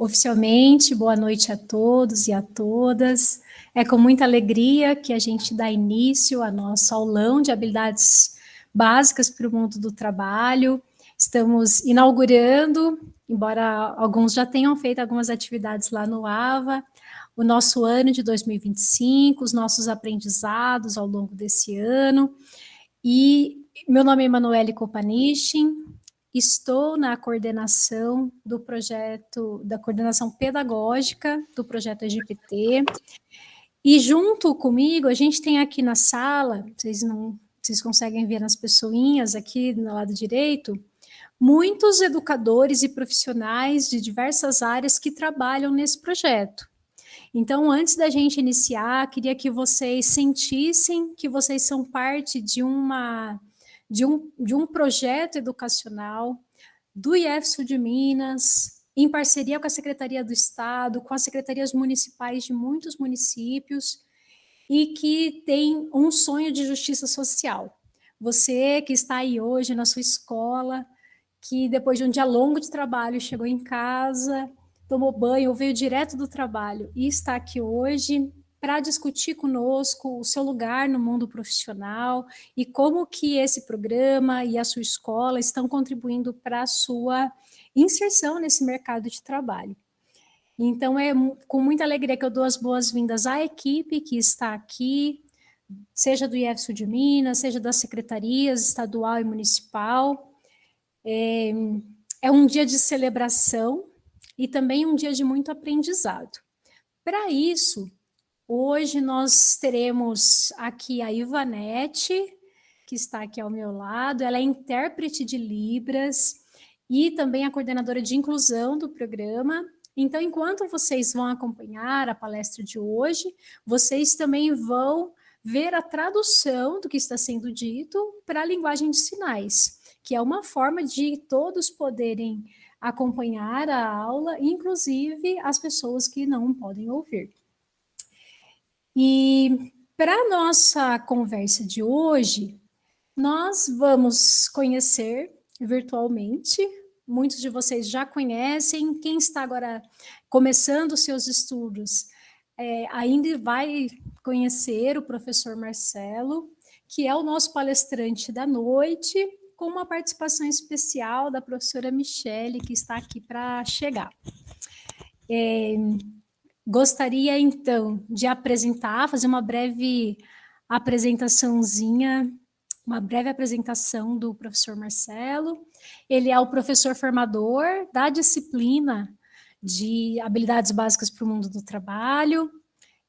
oficialmente, boa noite a todos e a todas. É com muita alegria que a gente dá início ao nosso aulão de habilidades básicas para o mundo do trabalho. Estamos inaugurando, embora alguns já tenham feito algumas atividades lá no AVA, o nosso ano de 2025, os nossos aprendizados ao longo desse ano. E meu nome é Emanuele Kopanichin, estou na coordenação do projeto, da coordenação pedagógica do projeto EGPT, e junto comigo, a gente tem aqui na sala, vocês conseguem ver nas pessoinhas aqui no lado direito, muitos educadores e profissionais de diversas áreas que trabalham nesse projeto. Então, antes da gente iniciar, queria que vocês sentissem que vocês são parte de um projeto educacional do IEF Sul de Minas, em parceria com a Secretaria do Estado, com as secretarias municipais de muitos municípios, e que tem um sonho de justiça social. Você que está aí hoje na sua escola, que depois de um dia longo de trabalho chegou em casa, tomou banho ou veio direto do trabalho e está aqui hoje para discutir conosco o seu lugar no mundo profissional e como que esse programa e a sua escola estão contribuindo para a sua inserção nesse mercado de trabalho. Então, é com muita alegria que eu dou as boas-vindas à equipe que está aqui, seja do IEF Sul de Minas, seja das secretarias estadual e municipal. É um dia de celebração e também um dia de muito aprendizado. Para isso, hoje nós teremos aqui a Ivanete, que está aqui ao meu lado, ela é intérprete de Libras e também a coordenadora de inclusão do programa. Então, enquanto vocês vão acompanhar a palestra de hoje, vocês também vão ver a tradução do que está sendo dito para a linguagem de sinais, que é uma forma de todos poderem acompanhar a aula, inclusive as pessoas que não podem ouvir. E para a nossa conversa de hoje, nós vamos conhecer virtualmente, muitos de vocês já conhecem, quem está agora começando os seus estudos ainda vai conhecer o professor Marcelo, que é o nosso palestrante da noite, com uma participação especial da professora Michele, que está aqui para chegar. Gostaria, então, de apresentar, fazer uma breve apresentaçãozinha, uma breve apresentação do professor Marcelo. Ele é o professor formador da disciplina de habilidades básicas para o mundo do trabalho,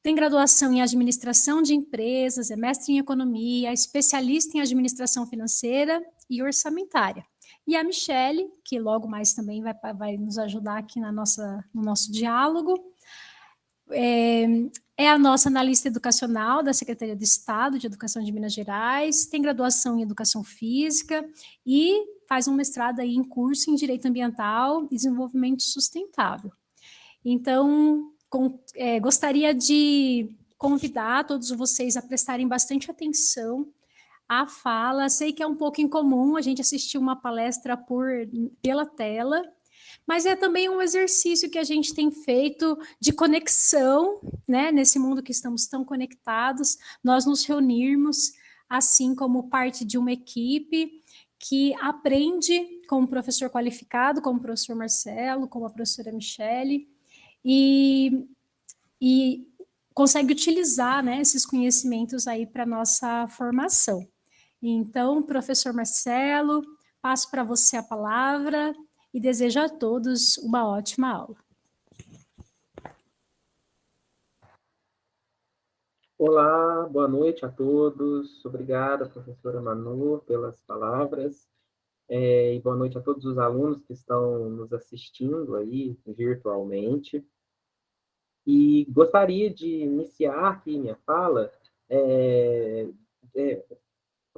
tem graduação em administração de empresas, é mestre em economia, especialista em administração financeira e orçamentária. E a Michele, que logo mais também vai nos ajudar aqui no nosso diálogo, é a nossa analista educacional da Secretaria de Estado de Educação de Minas Gerais, tem graduação em Educação Física e faz um mestrado aí em curso em Direito Ambiental e Desenvolvimento Sustentável. Então, gostaria de convidar todos vocês a prestarem bastante atenção à fala. Sei que é um pouco incomum a gente assistir uma palestra pela tela, mas é também um exercício que a gente tem feito de conexão, né? Nesse mundo que estamos tão conectados, nós nos reunirmos assim como parte de uma equipe que aprende com um professor qualificado, como o professor Marcelo, como a professora Michele, e consegue utilizar, né, esses conhecimentos aí para a nossa formação. Então, professor Marcelo, passo para você a palavra e desejo a todos uma ótima aula. Olá, boa noite a todos. Obrigada, professora Manu, pelas palavras. E boa noite a todos os alunos que estão nos assistindo aí virtualmente. E gostaria de iniciar aqui minha fala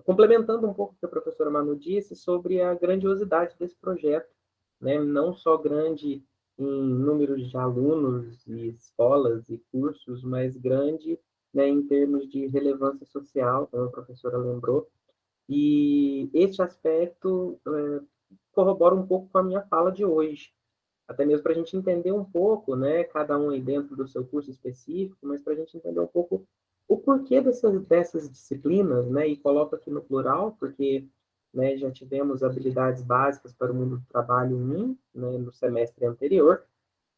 complementando um pouco o que a professora Manu disse sobre a grandiosidade desse projeto, né? Não só grande em números de alunos e escolas e cursos, mas grande, né, em termos de relevância social, como a professora lembrou. E este aspecto corrobora um pouco com a minha fala de hoje. até mesmo para a gente entender um pouco, né, cada um aí dentro do seu curso específico, mas para a gente entender um pouco o porquê dessas disciplinas, né, e coloco aqui no plural, porque, né, já tivemos habilidades básicas para o mundo do trabalho 1, né, no semestre anterior,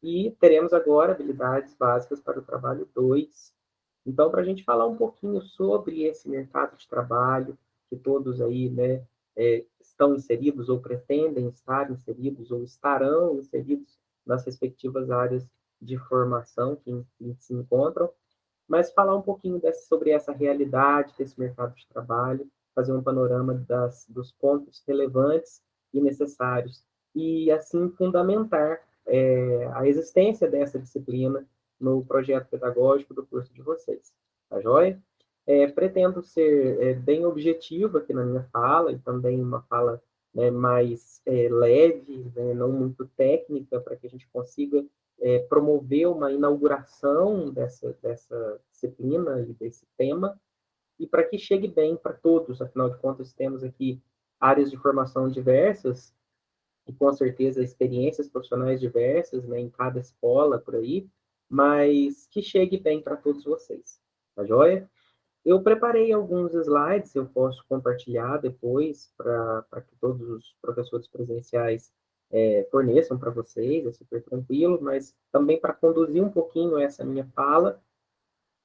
e teremos agora habilidades básicas para o trabalho 2. Então, para a gente falar um pouquinho sobre esse mercado de trabalho, que todos aí, né, estão inseridos ou pretendem estar inseridos ou estarão inseridos nas respectivas áreas de formação que se encontram, mas falar um pouquinho sobre essa realidade desse mercado de trabalho, fazer um panorama dos pontos relevantes e necessários, e assim fundamentar a existência dessa disciplina no projeto pedagógico do curso de vocês. Tá joia? Pretendo ser bem objetivo aqui na minha fala, e também uma fala, né, mais leve, né, não muito técnica, para que a gente consiga promover uma inauguração dessa disciplina e desse tema, e para que chegue bem para todos. Afinal de contas, temos aqui áreas de formação diversas, e com certeza experiências profissionais diversas, né, em cada escola por aí, mas que chegue bem para todos vocês. Tá joia? Eu preparei alguns slides, eu posso compartilhar depois para que todos os professores presenciais forneçam para vocês, é super tranquilo, mas também para conduzir um pouquinho essa minha fala,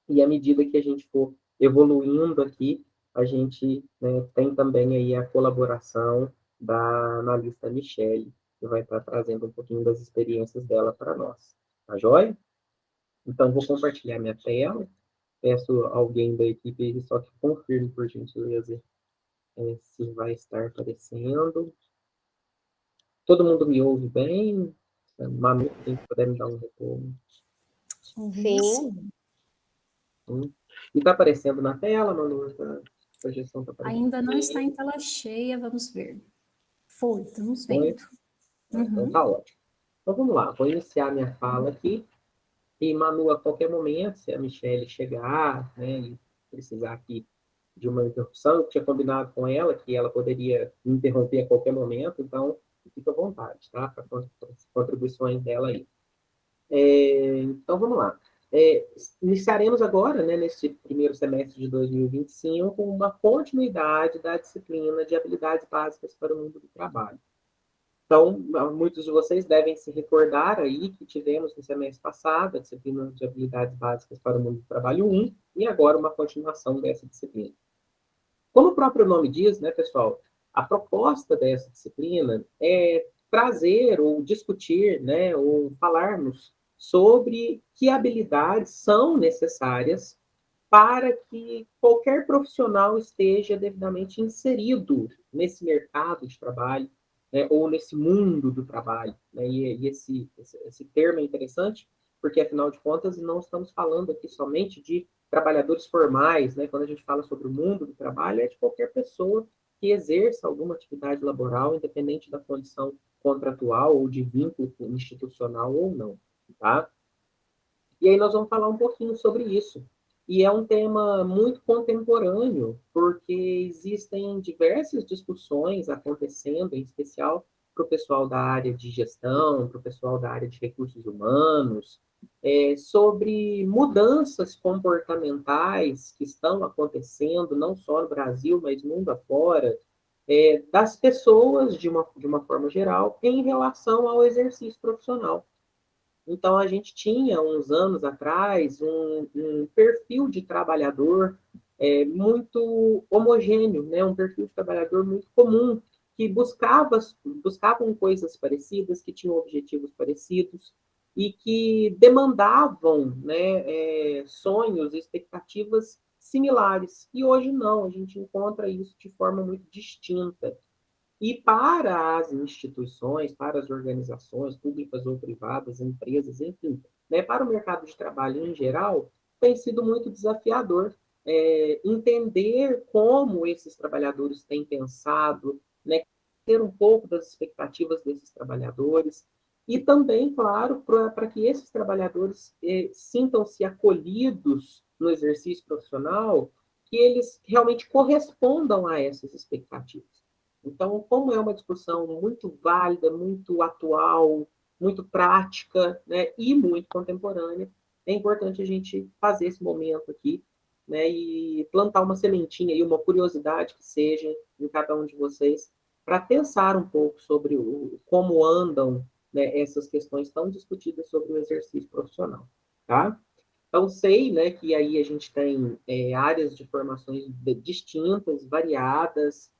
e à medida que a gente for evoluindo aqui, a gente, né, tem também aí a colaboração da analista Michele, que vai estar trazendo um pouquinho das experiências dela para nós. Tá joia? Então, vou compartilhar minha tela. Peço a alguém da equipe só que confirme, por gentileza, se vai estar aparecendo. Todo mundo me ouve bem? Manu, quem puder me dar um retorno. Sim. E está aparecendo na tela, Manu? A projeção está aparecendo? Ainda não está em tela cheia, vamos ver. Foi, estamos Foi? vendo. Então tá ótimo. Então vamos lá, vou iniciar minha fala aqui. E, Manu, a qualquer momento, se a Michelle chegar, né, e precisar aqui de uma interrupção, eu tinha combinado com ela que ela poderia me interromper a qualquer momento, então fica à vontade, tá? Para as contribuições dela aí. Então vamos lá. Iniciaremos agora, né, neste primeiro semestre de 2025, uma continuidade da disciplina de habilidades básicas para o mundo do trabalho. Então, muitos de vocês devem se recordar aí que tivemos no semestre passado a disciplina de habilidades básicas para o mundo do trabalho 1, e agora uma continuação dessa disciplina. Como o próprio nome diz, né, pessoal, a proposta dessa disciplina é trazer ou discutir, né, ou falarmos sobre que habilidades são necessárias para que qualquer profissional esteja devidamente inserido nesse mercado de trabalho, né, ou nesse mundo do trabalho. Né? E esse termo é interessante, porque, afinal de contas, não estamos falando aqui somente de trabalhadores formais. Né? Quando a gente fala sobre o mundo do trabalho, é de qualquer pessoa que exerça alguma atividade laboral, independente da condição contratual ou de vínculo institucional ou não. Tá? E aí nós vamos falar um pouquinho sobre isso. E é um tema muito contemporâneo, porque existem diversas discussões acontecendo, em especial para o pessoal da área de gestão, para o pessoal da área de recursos humanos, sobre mudanças comportamentais que estão acontecendo, não só no Brasil, mas mundo afora, das pessoas, de uma forma geral, em relação ao exercício profissional. Então, a gente tinha, uns anos atrás, um perfil de trabalhador muito homogêneo, né? Um perfil de trabalhador muito comum, que buscavam coisas parecidas, que tinham objetivos parecidos, e que demandavam, né, sonhos e expectativas similares. E hoje não, a gente encontra isso de forma muito distinta. E para as instituições, para as organizações públicas ou privadas, empresas, enfim, né, para o mercado de trabalho em geral, tem sido muito desafiador entender como esses trabalhadores têm pensado, né, ter um pouco das expectativas desses trabalhadores, e também, claro, para que esses trabalhadores sintam-se acolhidos no exercício profissional, que eles realmente correspondam a essas expectativas. Então, como é uma discussão muito válida, muito atual, muito prática, né, e muito contemporânea, é importante a gente fazer esse momento aqui, né, e plantar uma sementinha e uma curiosidade que seja em cada um de vocês, para pensar um pouco sobre como andam, né, essas questões tão discutidas sobre o exercício profissional, tá? Então, sei, né, que aí a gente tem áreas de formações distintas, variadas,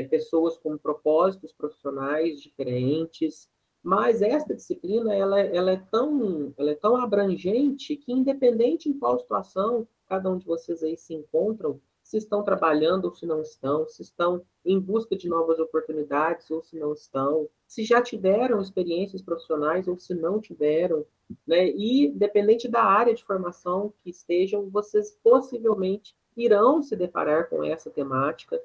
pessoas com propósitos profissionais diferentes, mas essa disciplina ela é tão abrangente que, independente em qual situação cada um de vocês aí se encontram, se estão trabalhando ou se não estão, se estão em busca de novas oportunidades ou se não estão, se já tiveram experiências profissionais ou se não tiveram, né? E, dependente da área de formação que estejam, vocês possivelmente irão se deparar com essa temática,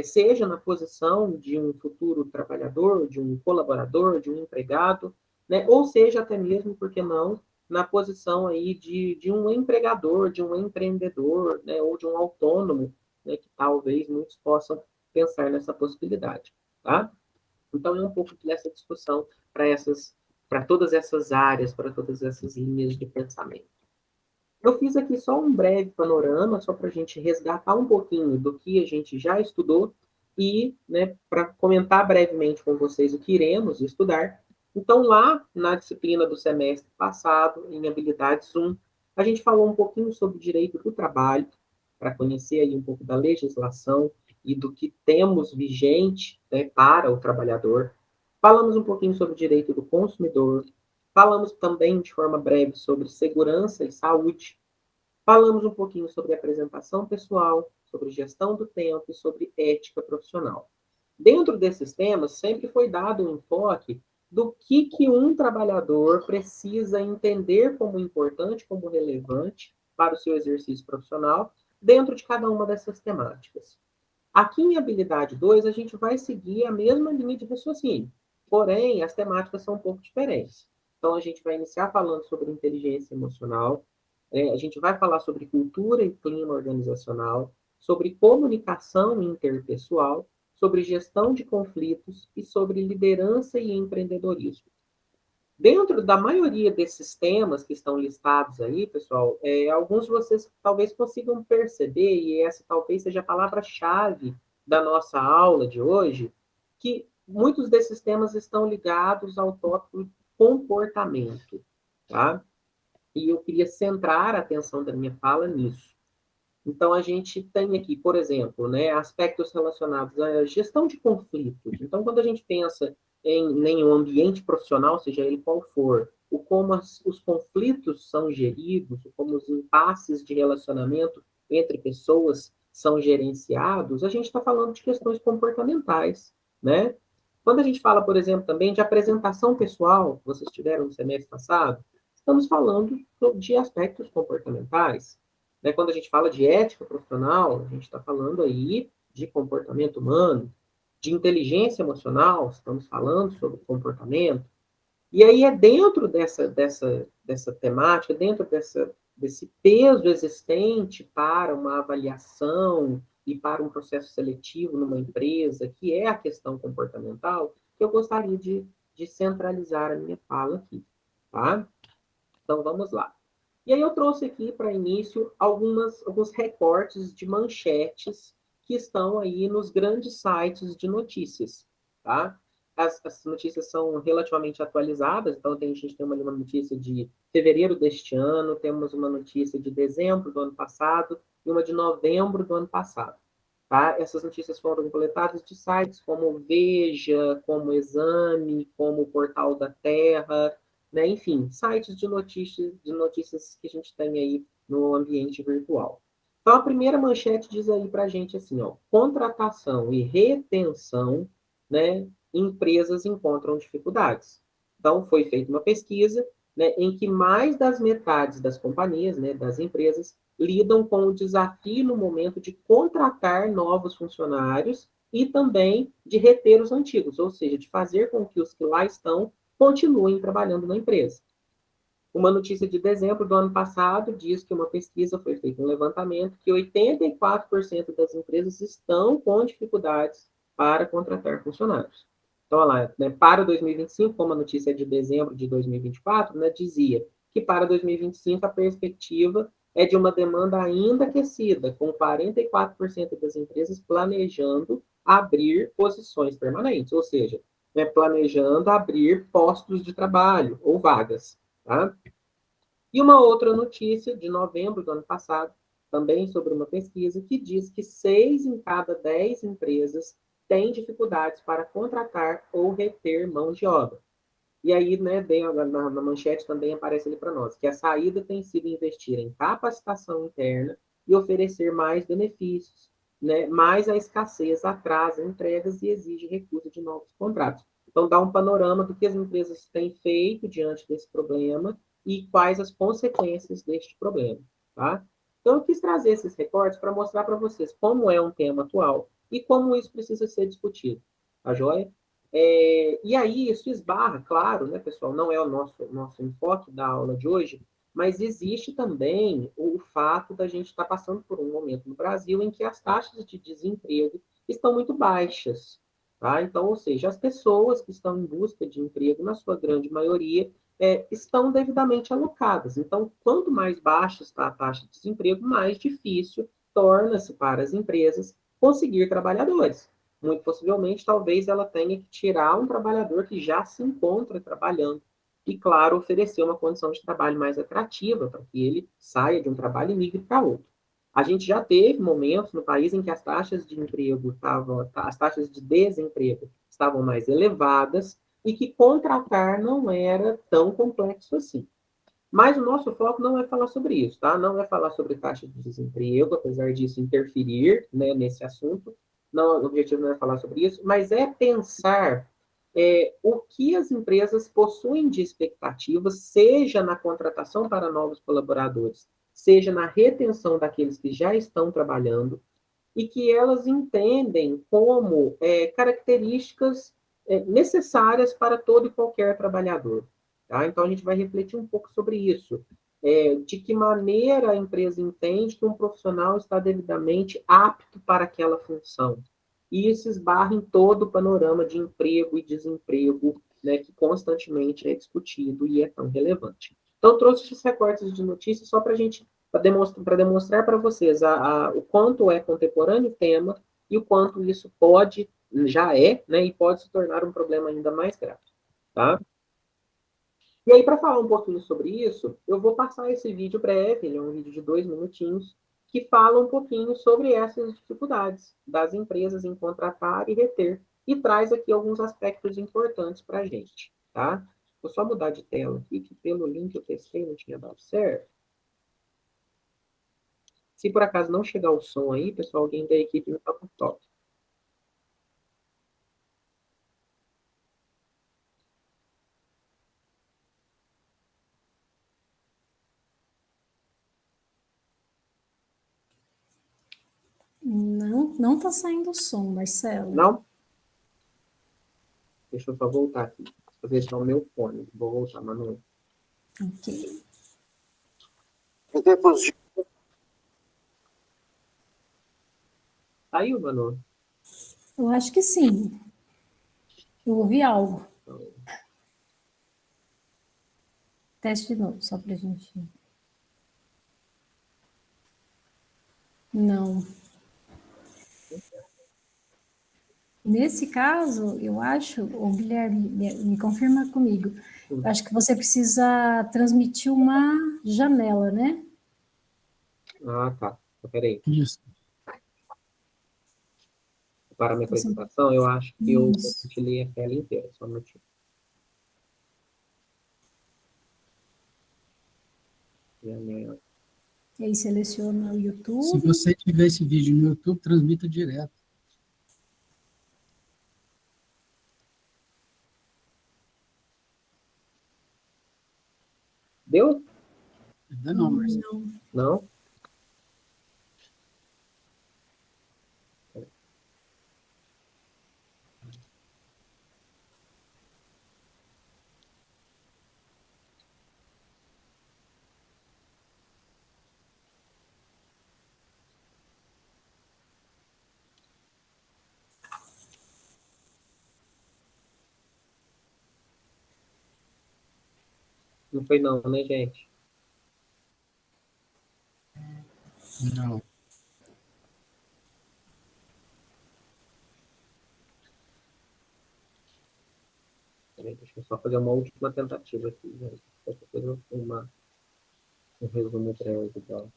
seja na posição de um futuro trabalhador, de um colaborador, de um empregado, né? Ou seja, até mesmo, por que não, na posição aí de um empregador, de um empreendedor, né? Ou de um autônomo, né? Que talvez muitos possam pensar nessa possibilidade, tá? Então, é um pouco dessa discussão para todas essas áreas, para todas essas linhas de pensamento. Eu fiz aqui só um breve panorama, só para a gente resgatar um pouquinho do que a gente já estudou e, né, para comentar brevemente com vocês o que iremos estudar. Então, lá na disciplina do semestre passado, em Habilidades 1, a gente falou um pouquinho sobre direito do trabalho, para conhecer aí um pouco da legislação e do que temos vigente, né, para o trabalhador. Falamos um pouquinho sobre direito do consumidor, falamos também de forma breve sobre segurança e saúde, falamos um pouquinho sobre apresentação pessoal, sobre gestão do tempo e sobre ética profissional. Dentro desses temas, sempre foi dado um enfoque do que um trabalhador precisa entender como importante, como relevante para o seu exercício profissional, dentro de cada uma dessas temáticas. Aqui em habilidade 2, a gente vai seguir a mesma linha de raciocínio, porém, as temáticas são um pouco diferentes. Então, a gente vai iniciar falando sobre inteligência emocional, a gente vai falar sobre cultura e clima organizacional, sobre comunicação interpessoal, sobre gestão de conflitos e sobre liderança e empreendedorismo. Dentro da maioria desses temas que estão listados aí, pessoal, alguns de vocês talvez consigam perceber, e essa talvez seja a palavra-chave da nossa aula de hoje, que muitos desses temas estão ligados ao tópico comportamento, tá? E eu queria centrar a atenção da minha fala nisso. Então, a gente tem aqui, por exemplo, né, aspectos relacionados à gestão de conflitos. Então, quando a gente pensa em um ambiente profissional, seja ele qual for, o como os conflitos são geridos, como os impasses de relacionamento entre pessoas são gerenciados, a gente está falando de questões comportamentais, né? Quando a gente fala, por exemplo, também de apresentação pessoal, que vocês tiveram no semestre passado, estamos falando de aspectos comportamentais, né? Quando a gente fala de ética profissional, a gente está falando aí de comportamento humano, de inteligência emocional, estamos falando sobre comportamento. E aí é dentro dessa temática, dentro desse peso existente para uma avaliação e para um processo seletivo numa empresa, que é a questão comportamental, que eu gostaria de centralizar a minha fala aqui, tá? Então, vamos lá. E aí eu trouxe aqui para início alguns recortes de manchetes que estão aí nos grandes sites de notícias, tá? As notícias são relativamente atualizadas, então a gente tem uma notícia de fevereiro deste ano, temos uma notícia de dezembro do ano passado e uma de novembro do ano passado. Tá? Essas notícias foram coletadas de sites como Veja, como Exame, como o Portal da Terra, né? Enfim, sites de notícias que a gente tem aí no ambiente virtual. Então, a primeira manchete diz aí para a gente assim, ó, contratação e retenção, né? Empresas encontram dificuldades. Então, foi feita uma pesquisa, né, em que mais das metades das companhias, né, das empresas, lidam com o desafio no momento de contratar novos funcionários e também de reter os antigos, ou seja, de fazer com que os que lá estão continuem trabalhando na empresa. Uma notícia de dezembro do ano passado diz que uma pesquisa foi feita, um levantamento, que 84% das empresas estão com dificuldades para contratar funcionários. Então, olha lá, né, para 2025, como a notícia é de dezembro de 2024, né, dizia que para 2025 a perspectiva é de uma demanda ainda aquecida, com 44% das empresas planejando abrir posições permanentes, ou seja, né, planejando abrir postos de trabalho ou vagas. Tá? E uma outra notícia de novembro do ano passado, também sobre uma pesquisa, que diz que 6 em cada 10 empresas têm dificuldades para contratar ou reter mão de obra. E aí, né, na manchete também aparece ali para nós, que a saída tem sido investir em capacitação interna e oferecer mais benefícios, né, mas a escassez atrasa entregas e exige recusa de novos contratos. Então, dá um panorama do que as empresas têm feito diante desse problema e quais as consequências deste problema, tá? Então, eu quis trazer esses recortes para mostrar para vocês como é um tema atual e como isso precisa ser discutido, tá joia? E aí isso esbarra, claro, né, pessoal, não é o nosso enfoque da aula de hoje, mas existe também o fato da gente estar passando por um momento no Brasil em que as taxas de desemprego estão muito baixas, tá? Então, ou seja, as pessoas que estão em busca de emprego, na sua grande maioria, estão devidamente alocadas. Então, quanto mais baixa está a taxa de desemprego, mais difícil torna-se para as empresas conseguir trabalhadores. Muito possivelmente, talvez ela tenha que tirar um trabalhador que já se encontra trabalhando e, claro, oferecer uma condição de trabalho mais atrativa para que ele saia de um trabalho e migre para outro. A gente já teve momentos no país em que as taxas de emprego estavam, as taxas de desemprego estavam mais elevadas e que contratar não era tão complexo assim. Mas o nosso foco não é falar sobre isso, tá? Não é falar sobre taxa de desemprego, apesar disso interferir, né, nesse assunto. Não, o objetivo não é falar sobre isso, mas é pensar o que as empresas possuem de expectativas, seja na contratação para novos colaboradores, seja na retenção daqueles que já estão trabalhando, e que elas entendem como características necessárias para todo e qualquer trabalhador. Tá? Então, a gente vai refletir um pouco sobre isso. De que maneira a empresa entende que um profissional está devidamente apto para aquela função. E isso esbarra em todo o panorama de emprego e desemprego, né, que constantemente é discutido e é tão relevante. Então, trouxe esses recortes de notícias só para a gente demonstrar para vocês o quanto é contemporâneo o tema e o quanto isso pode, já é, né, e pode se tornar um problema ainda mais grave. Tá? E aí, para falar um pouquinho sobre isso, eu vou passar esse vídeo breve, ele é um vídeo de 2 minutinhos, que fala um pouquinho sobre essas dificuldades das empresas em contratar e reter, e traz aqui alguns aspectos importantes para a gente. Tá? Vou só mudar de tela aqui, que pelo link eu testei, não tinha dado certo. Se por acaso não chegar o som aí, pessoal, alguém da equipe me dá um toque. Não está saindo o som, Marcelo. Não? Deixa eu só voltar aqui. Vou ver se é o meu fone. Vou voltar, Manu. Ok. Em tempos de... Saiu, Manu? Eu acho que sim. Eu ouvi algo. Teste de novo, só para a gente. Não. Nesse caso, eu acho, o Guilherme, me confirma comigo, eu acho que você precisa transmitir uma janela, né? Ah, tá. Peraí. Isso. Para a minha apresentação, eu acho que eu Isso. compartilhei a tela inteira. Só um minutinho. E aí seleciona o Se YouTube. você tiver esse vídeo no YouTube, transmita direto. Deu? Ainda não, Marcelo. Não? Não foi não, né, gente? Não. Peraí, deixa eu só fazer uma última tentativa aqui, gente. Só para fazer um resumo breve e tal.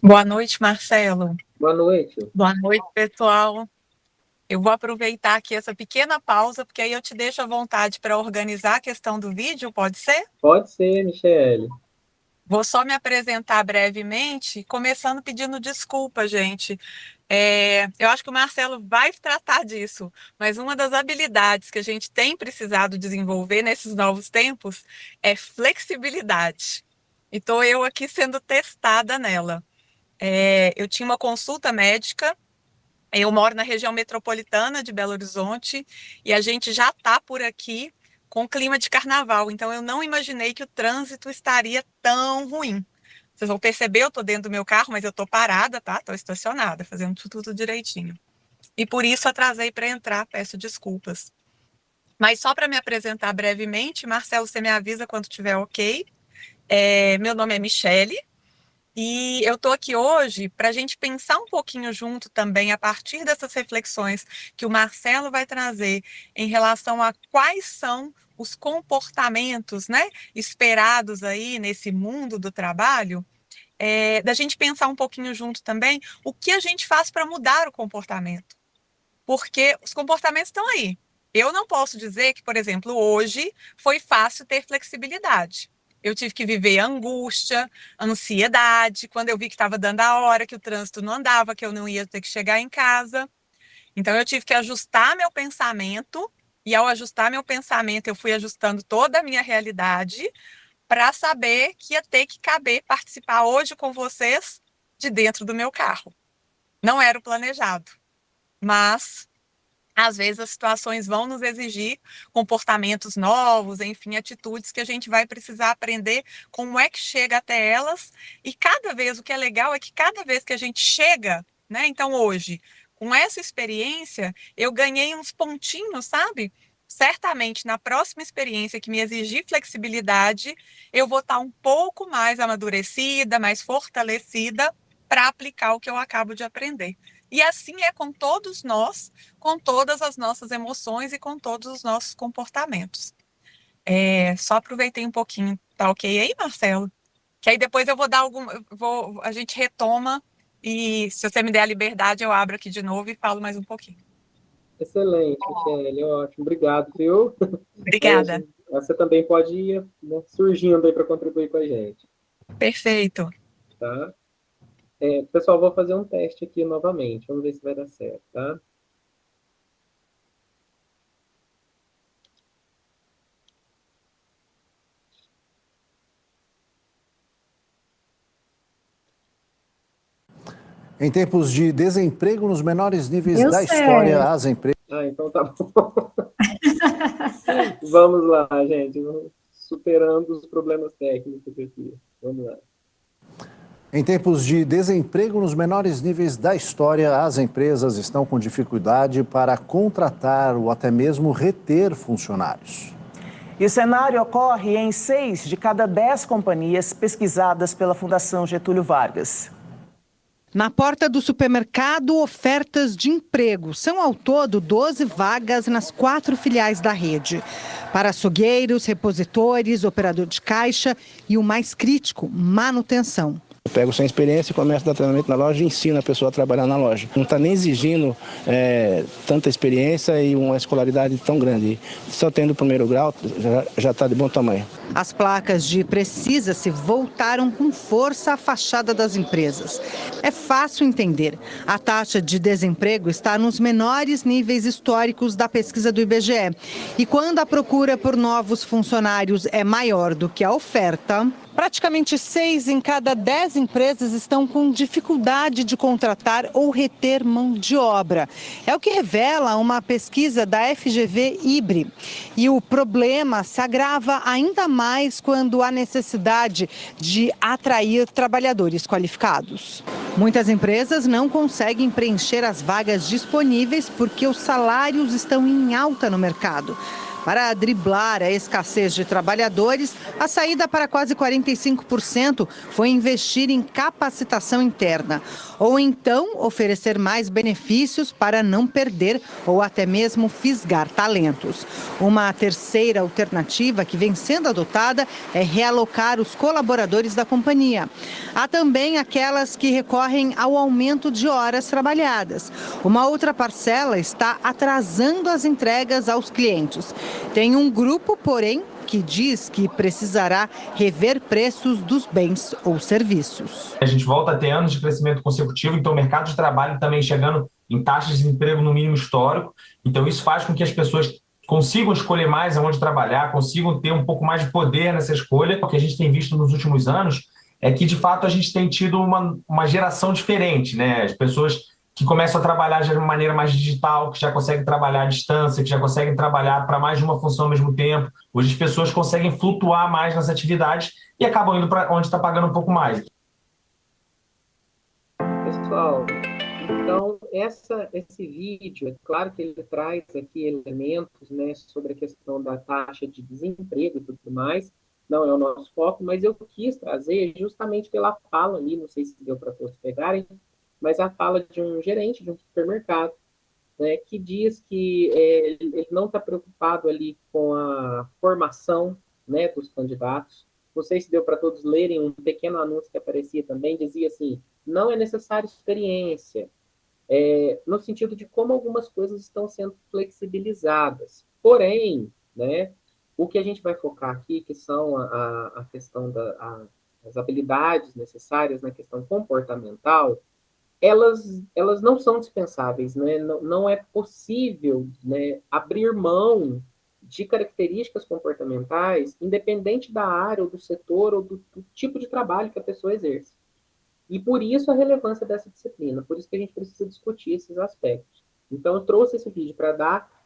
Boa noite, Marcelo. Boa noite. Boa noite, pessoal. Eu vou aproveitar aqui essa pequena pausa, porque aí eu te deixo à vontade para organizar a questão do vídeo, pode ser? Pode ser, Michele. Vou só me apresentar brevemente, começando pedindo desculpa, gente. Eu acho que o Marcelo vai tratar disso, mas uma das habilidades que a gente tem precisado desenvolver nesses novos tempos é flexibilidade. E estou eu aqui sendo testada nela. Eu tinha uma consulta médica, eu moro na região metropolitana de Belo Horizonte e a gente já está por aqui com clima de carnaval, então eu não imaginei que o trânsito estaria tão ruim. Vocês vão perceber, eu estou dentro do meu carro, mas eu estou parada, tá? Estou estacionada, fazendo tudo direitinho. E por isso atrasei para entrar, peço desculpas. Mas só para me apresentar brevemente, Marcelo, você me avisa quando estiver ok. Meu nome é Michele. E eu estou aqui hoje para a gente pensar um pouquinho junto também, a partir dessas reflexões que o Marcelo vai trazer em relação a quais são os comportamentos, né, esperados aí nesse mundo do trabalho, da gente pensar um pouquinho junto também o que a gente faz para mudar o comportamento. Porque os comportamentos estão aí. Eu não posso dizer que, por exemplo, hoje foi fácil ter flexibilidade. Eu tive que viver angústia, ansiedade, quando eu vi que estava dando a hora, que o trânsito não andava, que eu não ia ter que chegar em casa. Então, eu tive que ajustar meu pensamento, e ao ajustar meu pensamento, eu fui ajustando toda a minha realidade para saber que ia ter que caber participar hoje com vocês de dentro do meu carro. Não era o planejado, mas às vezes as situações vão nos exigir comportamentos novos, enfim, atitudes que a gente vai precisar aprender como é que chega até elas. E cada vez, o que é legal é que cada vez que a gente chega, né? Então hoje, com essa experiência, eu ganhei uns pontinhos, sabe? Certamente na próxima experiência que me exigir flexibilidade, eu vou estar um pouco mais amadurecida, mais fortalecida para aplicar o que eu acabo de aprender. E assim é com todos nós, com todas as nossas emoções e com todos os nossos comportamentos. Só aproveitei um pouquinho, tá ok aí, Marcelo? Que aí depois eu vou dar a gente retoma e se você me der a liberdade, eu abro aqui de novo e falo mais um pouquinho. Excelente, Michele, ótimo. Obrigado, viu? Obrigada. Você também pode ir, né, surgindo aí para contribuir com a gente. Perfeito. Tá? Pessoal, vou fazer um teste aqui novamente. Vamos ver se vai dar certo, tá? Em tempos de desemprego nos menores níveis da história, as empresas... Então tá bom. Vamos lá, gente. Vamos superando os problemas técnicos aqui. Vamos lá. Em tempos de desemprego nos menores níveis da história, as empresas estão com dificuldade para contratar ou até mesmo reter funcionários. E o cenário ocorre em 6 de cada 10 companhias pesquisadas pela Fundação Getúlio Vargas. Na porta do supermercado, ofertas de emprego. São ao todo 12 vagas nas 4 filiais da rede. Para açougueiros, repositores, operador de caixa e o mais crítico, manutenção. Eu pego sem experiência, começo a dar treinamento na loja e ensino a pessoa a trabalhar na loja. Não está nem exigindo tanta experiência e uma escolaridade tão grande. Só tendo o primeiro grau, já está de bom tamanho. As placas de Precisa-se voltaram com força à fachada das empresas. É fácil entender. A taxa de desemprego está nos menores níveis históricos da pesquisa do IBGE. E quando a procura por novos funcionários é maior do que a oferta... Praticamente 6 em cada 10 empresas estão com dificuldade de contratar ou reter mão de obra. É o que revela uma pesquisa da FGV IBRE. E o problema se agrava ainda mais quando há necessidade de atrair trabalhadores qualificados. Muitas empresas não conseguem preencher as vagas disponíveis porque os salários estão em alta no mercado. Para driblar a escassez de trabalhadores, a saída para quase 45% foi investir em capacitação interna, ou então oferecer mais benefícios para não perder ou até mesmo fisgar talentos. Uma terceira alternativa que vem sendo adotada é realocar os colaboradores da companhia. Há também aquelas que recorrem ao aumento de horas trabalhadas. Uma outra parcela está atrasando as entregas aos clientes. Tem um grupo, porém, que diz que precisará rever preços dos bens ou serviços. A gente volta a ter anos de crescimento consecutivo, então o mercado de trabalho também chegando em taxas de desemprego no mínimo histórico. Então isso faz com que as pessoas consigam escolher mais aonde trabalhar, consigam ter um pouco mais de poder nessa escolha. O que a gente tem visto nos últimos anos é que, de fato, a gente tem tido uma geração diferente, né? As pessoas que começam a trabalhar de uma maneira mais digital, que já conseguem trabalhar à distância, que já conseguem trabalhar para mais de uma função ao mesmo tempo. Hoje as pessoas conseguem flutuar mais nas atividades e acabam indo para onde está pagando um pouco mais. Pessoal, então esse vídeo, é claro que ele traz aqui elementos, né, sobre a questão da taxa de desemprego e tudo mais, não é o nosso foco, mas eu quis trazer justamente pela fala ali, não sei se deu para todos pegarem, mas a fala de um gerente de um supermercado, né, que diz que ele não está preocupado ali com a formação, né, dos candidatos. Não sei se deu para todos lerem um pequeno anúncio que aparecia também, dizia assim, não é necessário experiência, no sentido de como algumas coisas estão sendo flexibilizadas. Porém, né, o que a gente vai focar aqui, que são a questão das habilidades necessárias na questão comportamental, elas não são dispensáveis, né? Não é possível, né, abrir mão de características comportamentais, independente da área, ou do setor, ou do tipo de trabalho que a pessoa exerce. E por isso a relevância dessa disciplina, por isso que a gente precisa discutir esses aspectos. Então, eu trouxe esse vídeo para dar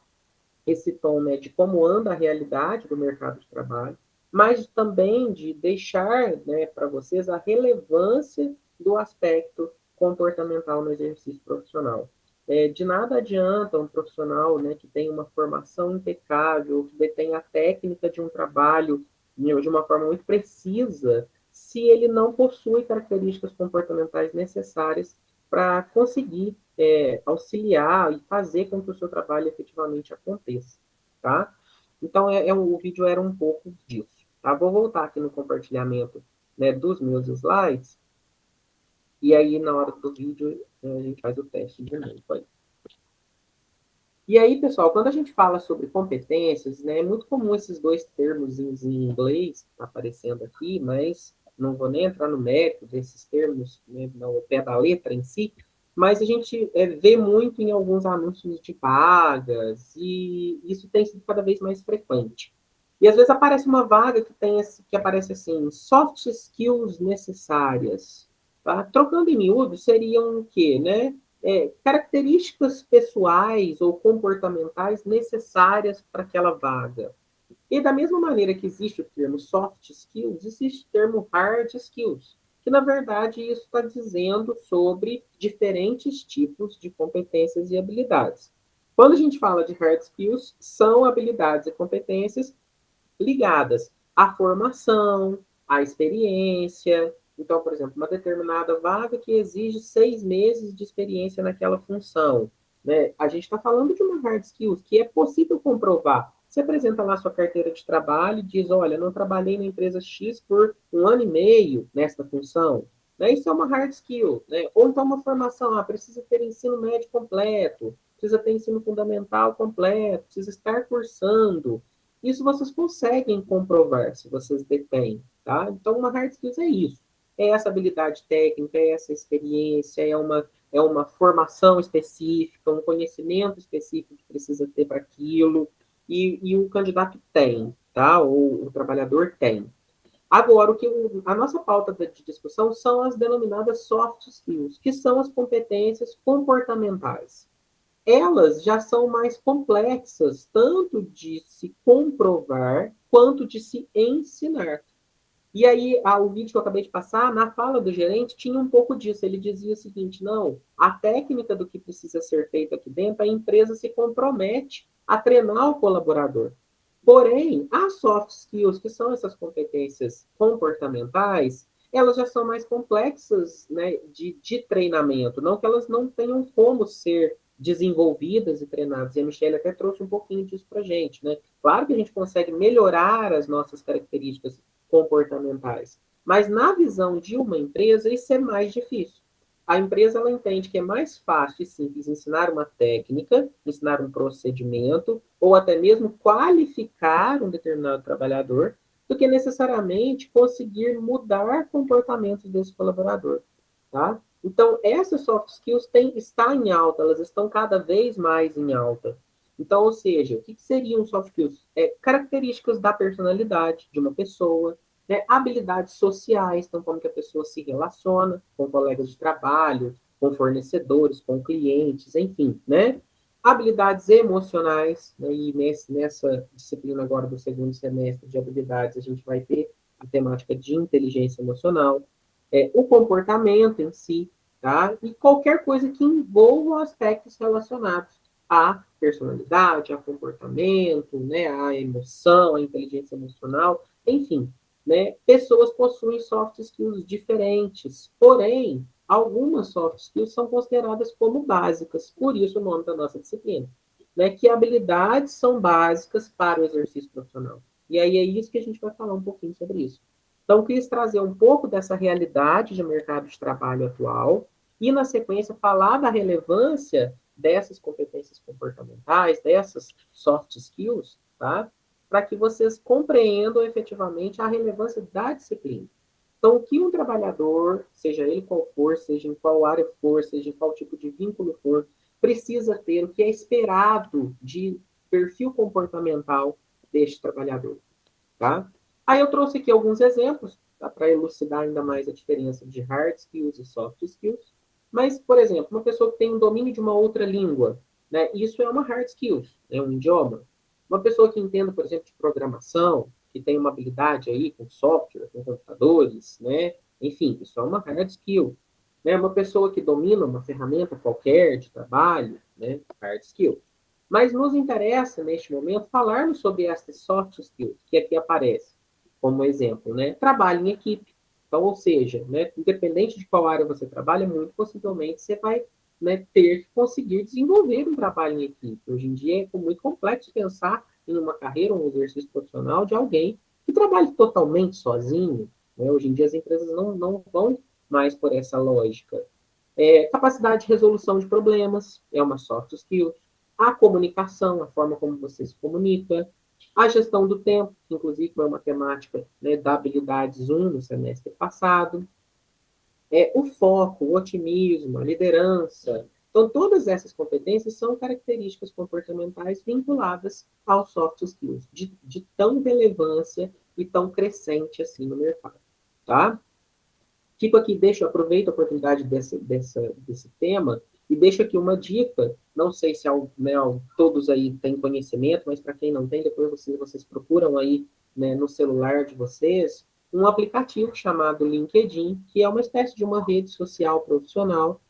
esse tom, né, de como anda a realidade do mercado de trabalho, mas também de deixar, né, para vocês a relevância do aspecto comportamental no exercício profissional. De nada adianta um profissional, né, que tem uma formação impecável, que detém a técnica de um trabalho, né, de uma forma muito precisa, se ele não possui características comportamentais necessárias para conseguir auxiliar e fazer com que o seu trabalho efetivamente aconteça, tá? Então, o vídeo era um pouco disso, tá? Vou voltar aqui no compartilhamento, né, dos meus slides, e aí, na hora do vídeo, a gente faz o teste de novo. Aí. E aí, pessoal, quando a gente fala sobre competências, né, é muito comum esses dois termos em inglês, tá aparecendo aqui, mas não vou nem entrar no mérito desses termos, né, no pé da letra em si, mas a gente vê muito em alguns anúncios de vagas, e isso tem sido cada vez mais frequente. E às vezes aparece uma vaga que aparece assim, soft skills necessárias. Tá? Trocando em miúdos, seriam o quê? Né? Características pessoais ou comportamentais necessárias para aquela vaga. E da mesma maneira que existe o termo soft skills, existe o termo hard skills, que na verdade isso está dizendo sobre diferentes tipos de competências e habilidades. Quando a gente fala de hard skills, são habilidades e competências ligadas à formação, à experiência. Então, por exemplo, uma determinada vaga que exige 6 meses de experiência naquela função, né? A gente está falando de uma hard skills que é possível comprovar. Você apresenta lá sua carteira de trabalho e diz, olha, não trabalhei na empresa X por 1 ano e meio nesta função. Né? Isso é uma hard skill. Né? Ou então uma formação, precisa ter ensino médio completo, precisa ter ensino fundamental completo, precisa estar cursando. Isso vocês conseguem comprovar se vocês detêm. Tá? Então, uma hard skills é isso. É essa habilidade técnica, é essa experiência, é uma formação específica, um conhecimento específico que precisa ter para aquilo, e o candidato tem, tá? Ou o trabalhador tem. Agora, a nossa pauta de discussão são as denominadas soft skills, que são as competências comportamentais. Elas já são mais complexas, tanto de se comprovar, quanto de se ensinar. E aí, o vídeo que eu acabei de passar, na fala do gerente, tinha um pouco disso. Ele dizia o seguinte, não, a técnica do que precisa ser feito aqui dentro, a empresa se compromete a treinar o colaborador. Porém, as soft skills, que são essas competências comportamentais, elas já são mais complexas, né, de treinamento, não que elas não tenham como ser desenvolvidas e treinadas. E a Michelle até trouxe um pouquinho disso para a gente, né? Claro que a gente consegue melhorar as nossas características comportamentais, mas na visão de uma empresa, isso é mais difícil. A empresa ela entende que é mais fácil e simples ensinar uma técnica, ensinar um procedimento, ou até mesmo qualificar um determinado trabalhador, do que necessariamente conseguir mudar comportamentos desse colaborador. Tá? Então, essas soft skills está em alta, elas estão cada vez mais em alta. Então, ou seja, o que seriam soft skills? Características da personalidade de uma pessoa, né? Habilidades sociais, então como que a pessoa se relaciona com colegas de trabalho, com fornecedores, com clientes, enfim, né? Habilidades emocionais, né? E nessa disciplina agora do segundo semestre de habilidades, a gente vai ter a temática de inteligência emocional, o comportamento em si, tá? E qualquer coisa que envolva aspectos relacionados à personalidade, ao comportamento, né? À emoção, à inteligência emocional, enfim, né? Pessoas possuem soft skills diferentes, porém, algumas soft skills são consideradas como básicas, por isso o nome da nossa disciplina, né? Que habilidades são básicas para o exercício profissional. E aí é isso que a gente vai falar um pouquinho sobre isso. Então, quis trazer um pouco dessa realidade de mercado de trabalho atual e, na sequência, falar da relevância dessas competências comportamentais, dessas soft skills, tá? Para que vocês compreendam efetivamente a relevância da disciplina. Então, o que um trabalhador, seja ele qual for, seja em qual área for, seja em qual tipo de vínculo for, precisa ter, o que é esperado de perfil comportamental deste trabalhador, tá? Aí eu trouxe aqui alguns exemplos, tá, para elucidar ainda mais a diferença de hard skills e soft skills. Mas, por exemplo, uma pessoa que tem um domínio de uma outra língua, né, isso é uma hard skill, é um idioma. Uma pessoa que entenda, por exemplo, de programação, que tem uma habilidade aí com software, com computadores, né, enfim, isso é uma hard skill. Né, uma pessoa que domina uma ferramenta qualquer de trabalho, né, hard skill. Mas nos interessa, neste momento, falarmos sobre essas soft skills que aqui aparecem como exemplo, né? Trabalho em equipe. Então, ou seja, né, independente de qual área você trabalha, muito possivelmente você vai, né, ter que conseguir desenvolver um trabalho em equipe. Hoje em dia é muito complexo pensar em uma carreira, um exercício profissional de alguém que trabalhe totalmente sozinho. Né? Hoje em dia as empresas não vão mais por essa lógica. Capacidade de resolução de problemas é uma soft skill. A comunicação, a forma como você se comunica, a gestão do tempo, que inclusive foi uma temática, né, da habilidades 1 no semestre passado, o foco, o otimismo, a liderança. Então, todas essas competências são características comportamentais vinculadas aos soft skills, de tão relevância e tão crescente assim no mercado, tá? Fico aqui, aproveito a oportunidade desse tema e deixo aqui uma dica, não sei se todos aí têm conhecimento, mas para quem não tem, depois vocês procuram aí, né, no celular de vocês, um aplicativo chamado LinkedIn, que é uma espécie de uma rede social profissional,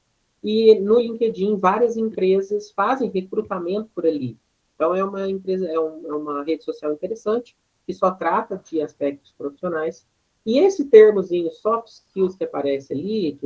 e no LinkedIn várias empresas fazem recrutamento por ali. Então é uma empresa, é uma rede social interessante, que só trata de aspectos profissionais. E esse termozinho soft skills que aparece ali,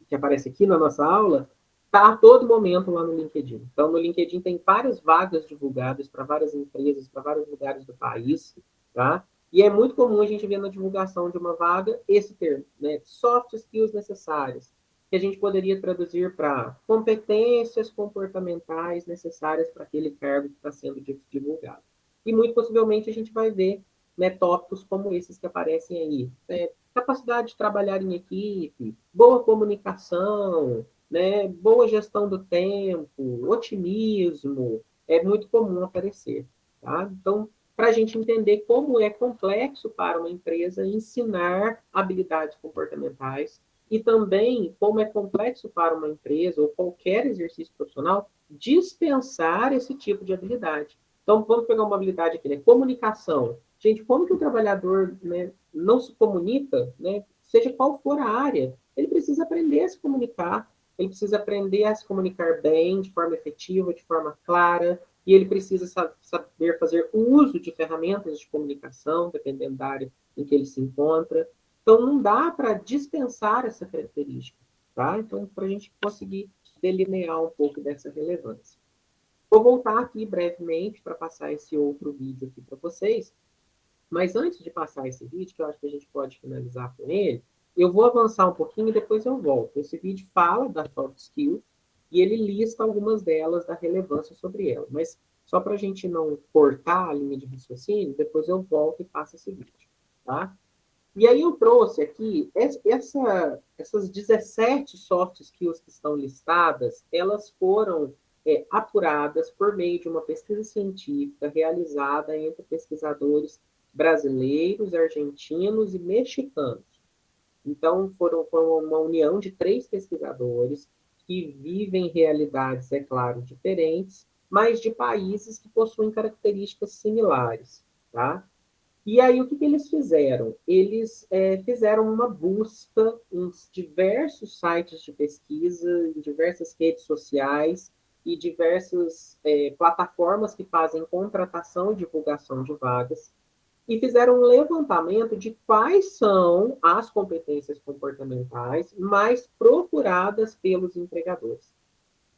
que aparece aqui na nossa aula, está a todo momento lá no LinkedIn. Então, no LinkedIn tem várias vagas divulgadas para várias empresas, para vários lugares do país, tá? E é muito comum a gente ver na divulgação de uma vaga esse termo, né? Soft skills necessárias, que a gente poderia traduzir para competências comportamentais necessárias para aquele cargo que está sendo divulgado. E muito possivelmente a gente vai ver, né, tópicos como esses que aparecem aí. Capacidade de trabalhar em equipe, boa comunicação, né, boa gestão do tempo, otimismo, é muito comum aparecer. Tá? Então, para a gente entender como é complexo para uma empresa ensinar habilidades comportamentais e também como é complexo para uma empresa ou qualquer exercício profissional dispensar esse tipo de habilidade. Então, vamos pegar uma habilidade aqui, né? Comunicação. Gente, como que o trabalhador, né, não se comunica, né? Seja qual for a área, ele precisa aprender a se comunicar, ele precisa aprender a se comunicar bem, de forma efetiva, de forma clara, e ele precisa saber fazer uso de ferramentas de comunicação, dependendo da área em que ele se encontra. Então, não dá para dispensar essa característica, tá? Então, para a gente conseguir delinear um pouco dessa relevância. Vou voltar aqui brevemente para passar esse outro vídeo aqui para vocês, mas antes de passar esse vídeo, que eu acho que a gente pode finalizar com ele, eu vou avançar um pouquinho e depois eu volto. Esse vídeo fala das soft skills e ele lista algumas delas, da relevância sobre elas. Mas só para a gente não cortar a linha de raciocínio, depois eu volto e passo esse vídeo, tá? E aí eu trouxe aqui, essas 17 soft skills que estão listadas, elas foram apuradas por meio de uma pesquisa científica realizada entre pesquisadores brasileiros, argentinos e mexicanos. Então, foram uma união de 3 pesquisadores que vivem realidades, é claro, diferentes, mas de países que possuem características similares, tá? E aí, o que eles fizeram? Eles fizeram uma busca em diversos sites de pesquisa, em diversas redes sociais e diversas plataformas que fazem contratação e divulgação de vagas, e fizeram um levantamento de quais são as competências comportamentais mais procuradas pelos empregadores.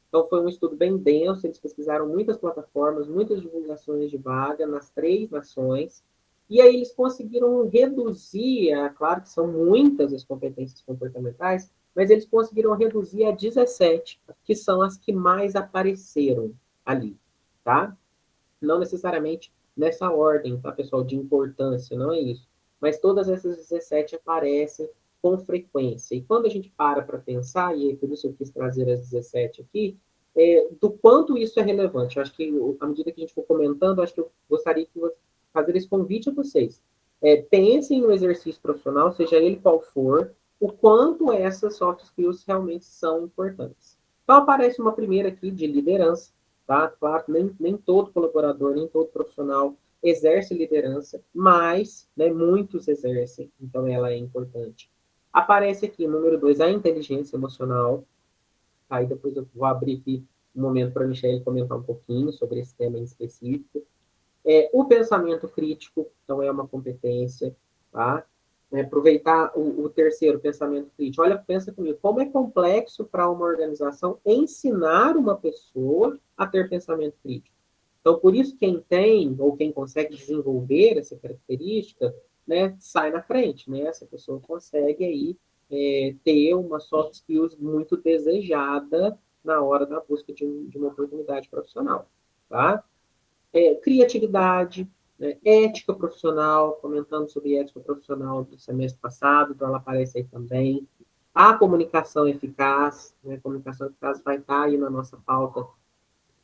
Então, foi um estudo bem denso, eles pesquisaram muitas plataformas, muitas divulgações de vaga nas 3 nações, e aí eles conseguiram reduzir, claro que são muitas as competências comportamentais, mas eles conseguiram reduzir a 17, que são as que mais apareceram ali, tá? Não necessariamente nessa ordem, tá, pessoal, de importância, não é isso. Mas todas essas 17 aparecem com frequência. E quando a gente para pensar, e por isso eu quis trazer as 17 aqui, do quanto isso é relevante. Eu acho que, à medida que a gente for comentando, acho que eu gostaria de fazer esse convite a vocês. Pensem no exercício profissional, seja ele qual for, o quanto essas soft skills realmente são importantes. Então, aparece uma primeira aqui de liderança, tá? Claro que nem todo colaborador, nem todo profissional exerce liderança, mas, né, muitos exercem, então ela é importante. Aparece aqui, número 2, a inteligência emocional. Aí depois eu vou abrir aqui um momento para a Michelle comentar um pouquinho sobre esse tema em específico. O pensamento crítico, então, é uma competência, tá? Aproveitar o terceiro, pensamento crítico. Olha, pensa comigo, como é complexo para uma organização ensinar uma pessoa a ter pensamento crítico. Então, por isso, quem tem, ou quem consegue desenvolver essa característica, né, sai na frente, né? Essa pessoa consegue aí ter uma soft skills muito desejada na hora da busca de uma oportunidade profissional, tá? Criatividade, né, ética profissional, comentando sobre ética profissional do semestre passado, então ela aparece aí também. A comunicação eficaz, né, comunicação eficaz vai estar aí na nossa pauta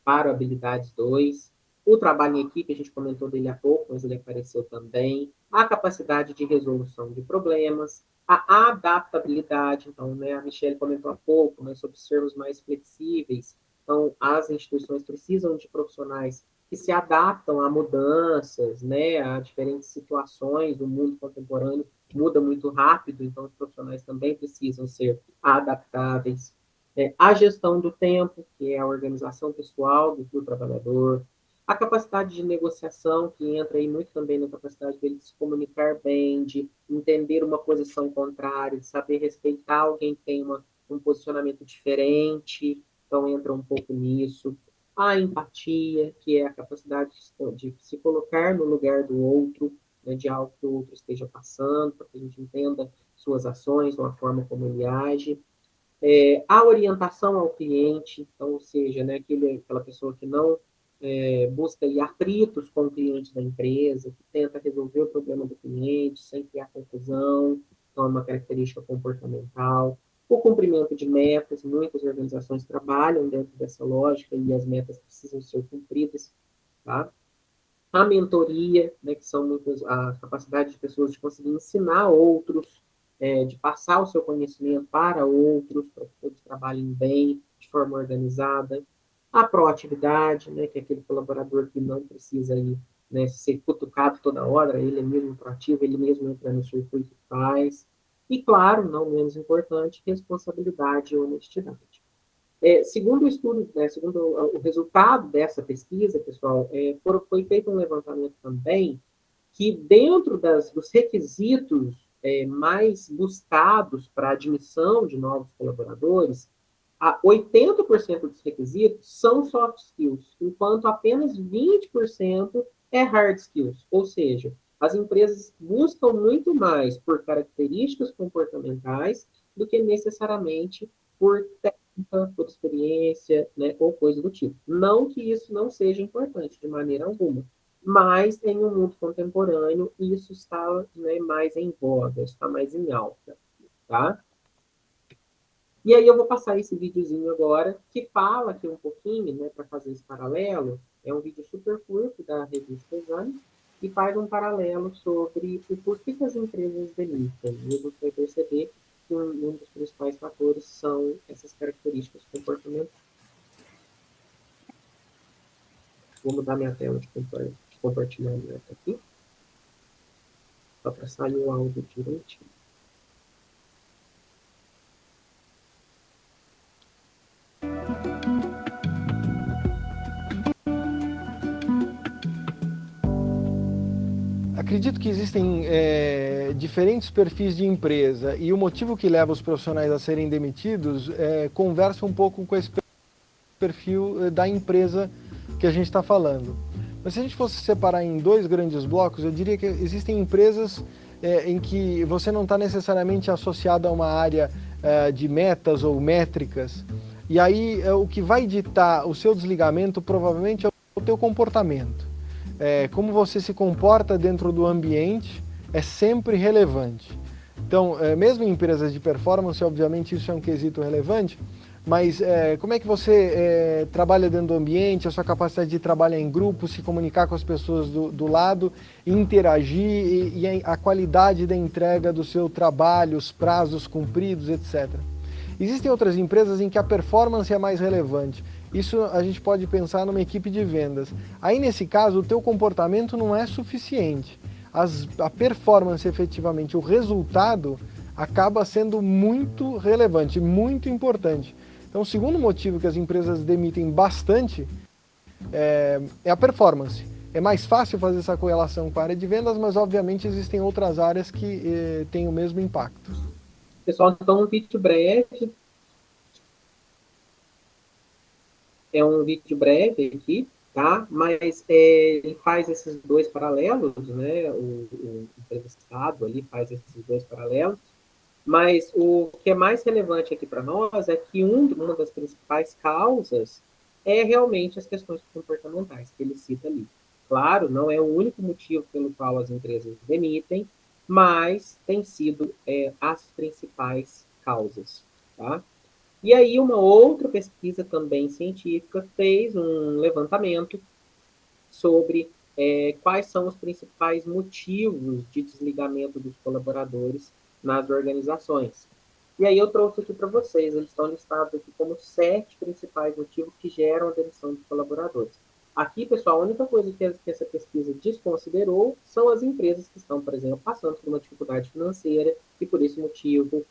para habilidades 2. O trabalho em equipe, a gente comentou dele há pouco, mas ele apareceu também. A capacidade de resolução de problemas, a adaptabilidade, então, né, a Michelle comentou há pouco, né, sobre sermos mais flexíveis. Então, as instituições precisam de profissionais que se adaptam a mudanças, né, a diferentes situações. O mundo contemporâneo muda muito rápido, então os profissionais também precisam ser adaptáveis. A gestão do tempo, que é a organização pessoal do trabalhador. A capacidade de negociação, que entra aí muito também na capacidade dele de se comunicar bem, de entender uma posição contrária, de saber respeitar alguém que tem um posicionamento diferente, então entra um pouco nisso. A empatia, que é a capacidade de se colocar no lugar do outro, né, de algo que o outro esteja passando, para que a gente entenda suas ações, ou a forma como ele age. A orientação ao cliente, então, ou seja, né, aquela pessoa que não busca aí atritos com o cliente da empresa, que tenta resolver o problema do cliente sem criar confusão, então é uma característica comportamental. O cumprimento de metas, muitas organizações trabalham dentro dessa lógica e as metas precisam ser cumpridas, tá? A mentoria, né, que são muitas, a capacidade de pessoas de conseguir ensinar outros, de passar o seu conhecimento para outros, para que todos trabalhem bem, de forma organizada. A proatividade, né, que é aquele colaborador que não precisa ir, né, ser cutucado toda hora, ele é mesmo proativo, ele mesmo entra no circuito e faz. E, claro, não menos importante, responsabilidade e honestidade. Segundo o estudo, né, segundo o resultado dessa pesquisa, pessoal, foi feito um levantamento também que dentro dos requisitos mais buscados para a admissão de novos colaboradores, 80% dos requisitos são soft skills, enquanto apenas 20% é hard skills, ou seja, as empresas buscam muito mais por características comportamentais do que necessariamente por técnica, por experiência, né, ou coisa do tipo. Não que isso não seja importante de maneira alguma, mas em um mundo contemporâneo isso está, né, mais em voga, está mais em alta, tá? E aí eu vou passar esse videozinho agora, que fala aqui um pouquinho, né, para fazer esse paralelo. É um vídeo super curto da revista Exame, e faz um paralelo sobre o porquê que as empresas demitem. E você vai perceber que um dos principais fatores são essas características comportamentais. Vou mudar minha tela de compartilhamento aqui, só para sair o áudio direitinho. Acredito que existem diferentes perfis de empresa e o motivo que leva os profissionais a serem demitidos conversa um pouco com esse perfil da empresa que a gente está falando. Mas se a gente fosse separar em dois grandes blocos, eu diria que existem empresas em que você não está necessariamente associado a uma área de metas ou métricas, e aí o que vai ditar o seu desligamento provavelmente é o teu comportamento. Como você se comporta dentro do ambiente é sempre relevante. Então, mesmo em empresas de performance, obviamente isso é um quesito relevante, mas como é que você trabalha dentro do ambiente, a sua capacidade de trabalhar em grupo, se comunicar com as pessoas do lado, interagir e a qualidade da entrega do seu trabalho, os prazos cumpridos, etc. Existem outras empresas em que a performance é mais relevante. Isso a gente pode pensar numa equipe de vendas. Aí, nesse caso, o teu comportamento não é suficiente. A performance, efetivamente, o resultado, acaba sendo muito relevante, muito importante. Então, o segundo motivo que as empresas demitem bastante é a performance. É mais fácil fazer essa correlação com a área de vendas, mas, obviamente, existem outras áreas que têm o mesmo impacto. Pessoal, então, um vídeo breve. É um vídeo breve aqui, tá? Mas ele faz esses dois paralelos, né? O entrevistado ali faz esses dois paralelos. Mas o que é mais relevante aqui para nós é que uma das principais causas é realmente as questões comportamentais que ele cita ali. Claro, não é o único motivo pelo qual as empresas demitem, mas tem sido as principais causas, tá? E aí uma outra pesquisa também científica fez um levantamento sobre quais são os principais motivos de desligamento dos colaboradores nas organizações. E aí eu trouxe aqui para vocês, eles estão listados aqui como 7 principais motivos que geram a demissão dos colaboradores. Aqui, pessoal, a única coisa que essa pesquisa desconsiderou são as empresas que estão, por exemplo, passando por uma dificuldade financeira e por esse motivo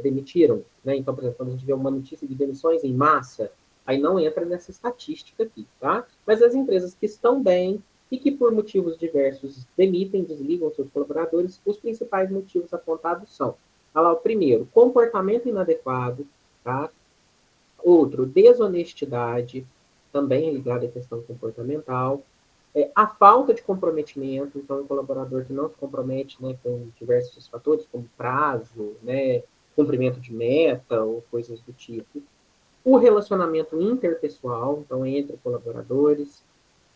demitiram, né? Então, por exemplo, quando a gente vê uma notícia de demissões em massa, aí não entra nessa estatística aqui, tá? Mas as empresas que estão bem e que por motivos diversos demitem, desligam seus colaboradores, os principais motivos apontados são, olha lá, o primeiro, comportamento inadequado, tá? Outro, desonestidade, também ligado à questão comportamental, a falta de comprometimento, então o colaborador que não se compromete, né, com diversos fatores, como prazo, né, cumprimento de meta ou coisas do tipo, o relacionamento interpessoal, então entre colaboradores,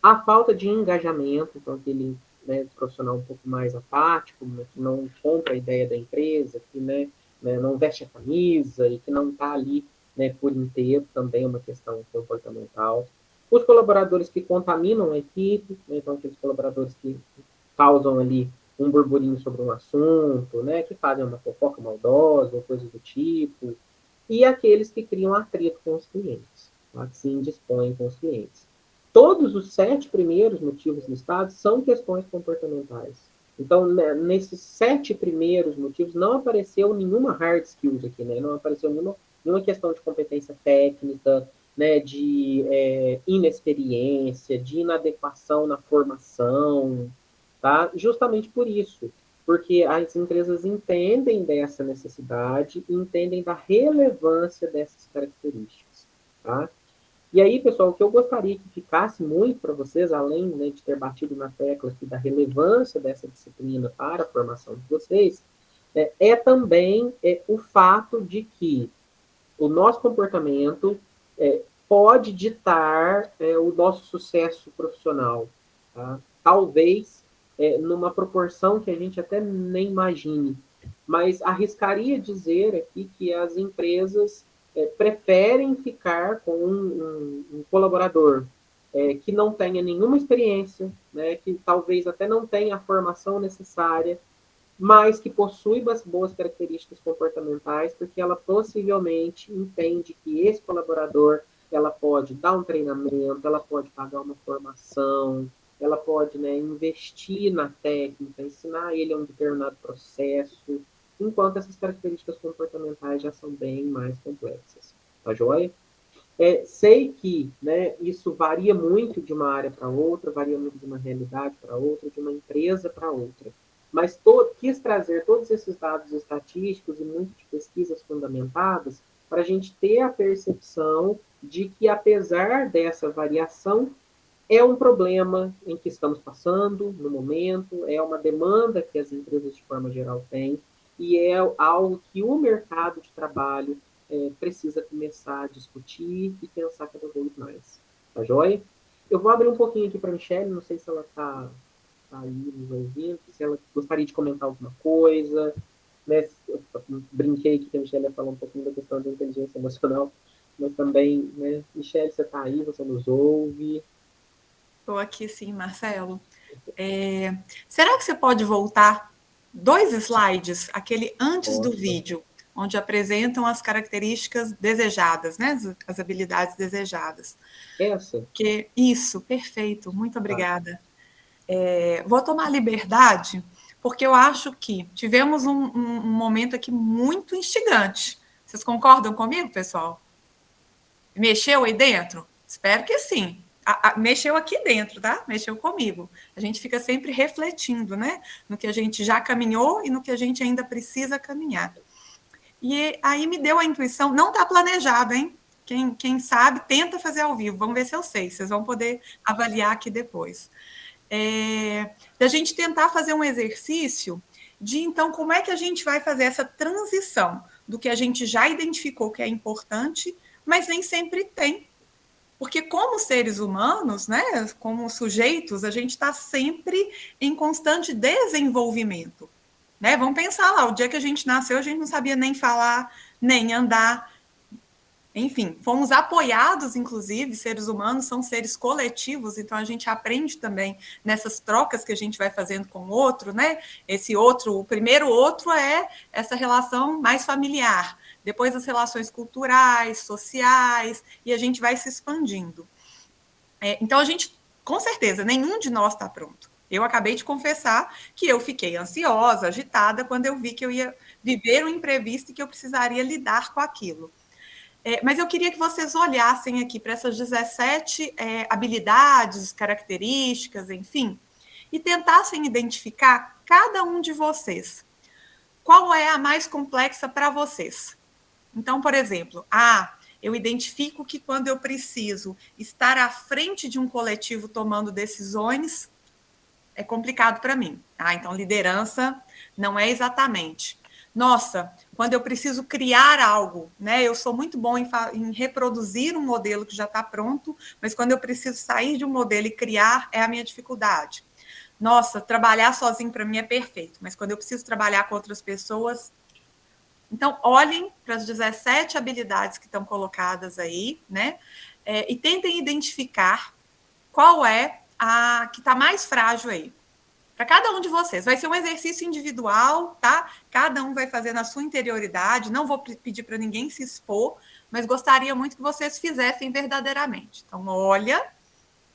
a falta de engajamento, então aquele profissional um pouco mais apático, né, que não compra a ideia da empresa, que não veste a camisa e que não está ali por inteiro, também é uma questão comportamental. os colaboradores que contaminam a equipe, né, então aqueles colaboradores que causam ali um burburinho sobre um assunto, né, que fazem uma fofoca maldosa ou coisa do tipo, e aqueles que criam atrito com os clientes, tá, que se indispõem com os clientes. Todos os 7 primeiros motivos listados são questões comportamentais. Então, né, nesses 7 primeiros motivos, não apareceu nenhuma hard skills aqui, né? Não apareceu nenhuma questão de competência técnica, né, de inexperiência, de inadequação na formação, tá? Justamente por isso, porque as empresas entendem dessa necessidade, entendem da relevância dessas características, tá? E aí, pessoal, o que eu gostaria que ficasse muito para vocês, além, né, de ter batido na tecla aqui da relevância dessa disciplina para a formação de vocês, é também o fato de que o nosso comportamento pode ditar o nosso sucesso profissional, tá? Talvez numa proporção que a gente até nem imagine, mas arriscaria dizer aqui que as empresas preferem ficar com um colaborador que não tenha nenhuma experiência, né, que talvez até não tenha a formação necessária, mas que possui boas características comportamentais, porque ela possivelmente entende que esse colaborador, ela pode dar um treinamento, ela pode pagar uma formação, ela pode, né, investir na técnica, ensinar ele a um determinado processo, enquanto essas características comportamentais já são bem mais complexas. Tá joia? Sei que, né, isso varia muito de uma área para outra, varia muito de uma realidade para outra, de uma empresa para outra. Mas quis trazer todos esses dados estatísticos e muito de pesquisas fundamentadas para a gente ter a percepção de que, apesar dessa variação, é um problema em que estamos passando no momento, é uma demanda que as empresas, de forma geral, têm, e é algo que o mercado de trabalho precisa começar a discutir e pensar cada vez mais. Tá joia? Eu vou abrir um pouquinho aqui para a Michelle, não sei se ela está aí nos ouvindo, se ela gostaria de comentar alguma coisa, né? Eu brinquei que a Michelle ia falar um pouquinho da questão da inteligência emocional, mas também, né? Michelle, você está aí, você nos ouve? Estou aqui sim, Marcelo. Será que você pode voltar 2 slides, aquele antes do vídeo, onde apresentam as características desejadas, né? As habilidades desejadas. Essa? Isso, perfeito, muito obrigada. Vou tomar a liberdade, porque eu acho que tivemos um momento aqui muito instigante. Vocês concordam comigo, pessoal? Mexeu aí dentro? Espero que sim. Mexeu aqui dentro, tá? Mexeu comigo. A gente fica sempre refletindo, né? No que a gente já caminhou e no que a gente ainda precisa caminhar. E aí me deu a intuição, não está planejado, hein? Quem sabe, tenta fazer ao vivo. Vamos ver se eu sei. Vocês vão poder avaliar aqui depois. Da gente tentar fazer um exercício de, então, como é que a gente vai fazer essa transição do que a gente já identificou que é importante, mas nem sempre tem. Porque como seres humanos, né, como sujeitos, a gente está sempre em constante desenvolvimento. Né? Vamos pensar lá, o dia que a gente nasceu, a gente não sabia nem falar, nem andar. Enfim, fomos apoiados, inclusive, seres humanos são seres coletivos, então a gente aprende também nessas trocas que a gente vai fazendo com o outro, né? Esse outro, o primeiro outro é essa relação mais familiar, depois as relações culturais, sociais, e a gente vai se expandindo. Então a gente, com certeza, nenhum de nós está pronto. Eu acabei de confessar que eu fiquei ansiosa, agitada, quando eu vi que eu ia viver um imprevisto e que eu precisaria lidar com aquilo. Mas eu queria que vocês olhassem aqui para essas 17 habilidades, características, enfim, e tentassem identificar cada um de vocês. Qual é a mais complexa para vocês? Então, por exemplo, eu identifico que quando eu preciso estar à frente de um coletivo tomando decisões, é complicado para mim. Então, liderança não é exatamente. Nossa, quando eu preciso criar algo, né? Eu sou muito bom em reproduzir um modelo que já está pronto, mas quando eu preciso sair de um modelo e criar, é a minha dificuldade. Nossa, trabalhar sozinho para mim é perfeito, mas quando eu preciso trabalhar com outras pessoas... Então, olhem para as 17 habilidades que estão colocadas aí, né? e tentem identificar qual é a que está mais frágil aí. Para cada um de vocês. Vai ser um exercício individual, tá? Cada um vai fazer na sua interioridade. Não vou pedir para ninguém se expor, mas gostaria muito que vocês fizessem verdadeiramente. Então, olha,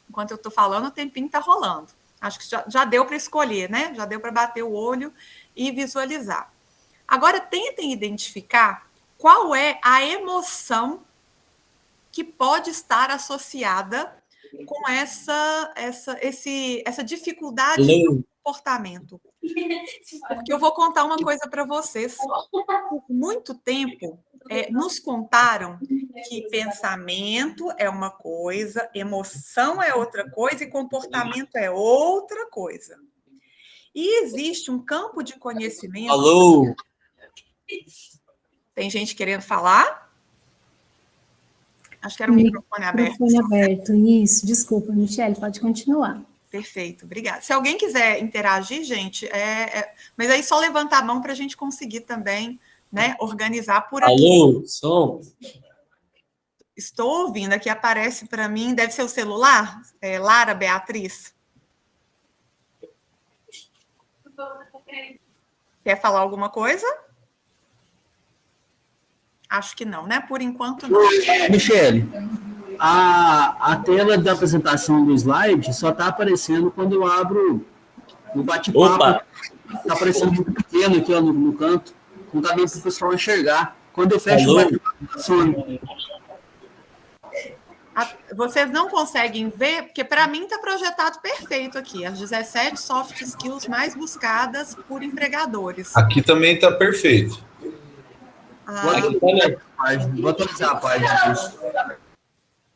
enquanto eu estou falando, o tempinho está rolando. Acho que já deu para escolher, né? Já deu para bater o olho e visualizar. Agora, tentem identificar qual é a emoção que pode estar associada com essa dificuldade de comportamento. Porque eu vou contar uma coisa para vocês. Por muito tempo, nos contaram que pensamento é uma coisa, emoção é outra coisa e comportamento é outra coisa. E existe um campo de conhecimento... Alô? Tem gente querendo falar? Acho que era o microfone aberto. Microfone aberto, isso. Desculpa, Michele, pode continuar. Perfeito, obrigada. Se alguém quiser interagir, gente, mas aí só levantar a mão para a gente conseguir também, né, organizar por aqui. Alô, som? Estou ouvindo, aqui aparece para mim, deve ser o celular? Lara Beatriz? Quer falar alguma coisa? Acho que não, né? Por enquanto, não. Michele, a tela da apresentação do slide só está aparecendo quando eu abro o bate-papo. Está aparecendo muito pequeno aqui ó, no canto. Não está dando para o pessoal enxergar. Quando eu fecho o bate-papo, some. Vocês não conseguem ver, porque para mim está projetado perfeito aqui. As 17 soft skills mais buscadas por empregadores. Aqui também está perfeito. Vou atualizar a página.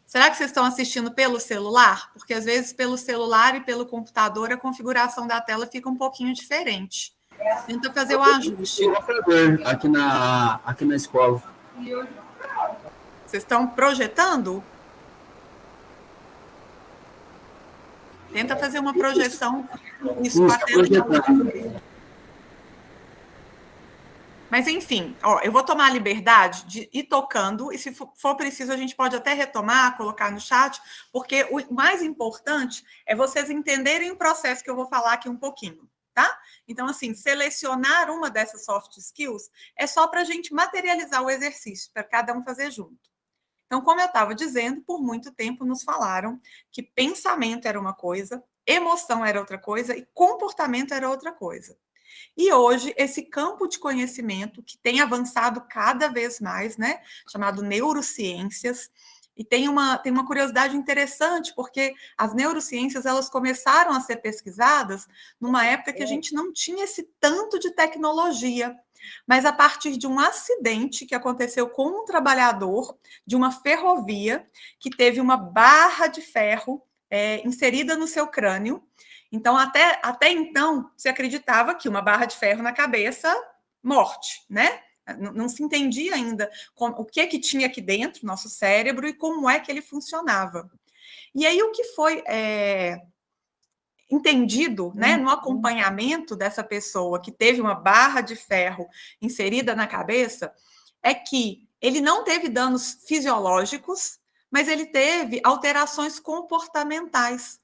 Será que vocês estão assistindo pelo celular? Porque às vezes pelo celular e pelo computador a configuração da tela fica um pouquinho diferente. Tenta fazer o ajuste. Aqui na escola. Vocês estão projetando? Tenta fazer uma projeção. Isso com a tela. Mas, enfim, eu vou tomar a liberdade de ir tocando, e se for preciso, a gente pode até retomar, colocar no chat, porque o mais importante é vocês entenderem o processo que eu vou falar aqui um pouquinho, tá? Então, assim, selecionar uma dessas soft skills é só para a gente materializar o exercício, para cada um fazer junto. Então, como eu estava dizendo, por muito tempo nos falaram que pensamento era uma coisa, emoção era outra coisa e comportamento era outra coisa. E hoje, esse campo de conhecimento, que tem avançado cada vez mais, né, chamado neurociências, e tem uma curiosidade interessante, porque as neurociências elas começaram a ser pesquisadas numa época que a gente não tinha esse tanto de tecnologia, mas a partir de um acidente que aconteceu com um trabalhador de uma ferrovia, que teve uma barra de ferro inserida no seu crânio. Então, até então, se acreditava que uma barra de ferro na cabeça, morte, né? Não se entendia ainda o que tinha aqui dentro, nosso cérebro, e como é que ele funcionava. E aí, o que foi entendido, né, no acompanhamento dessa pessoa que teve uma barra de ferro inserida na cabeça, é que ele não teve danos fisiológicos, mas ele teve alterações comportamentais.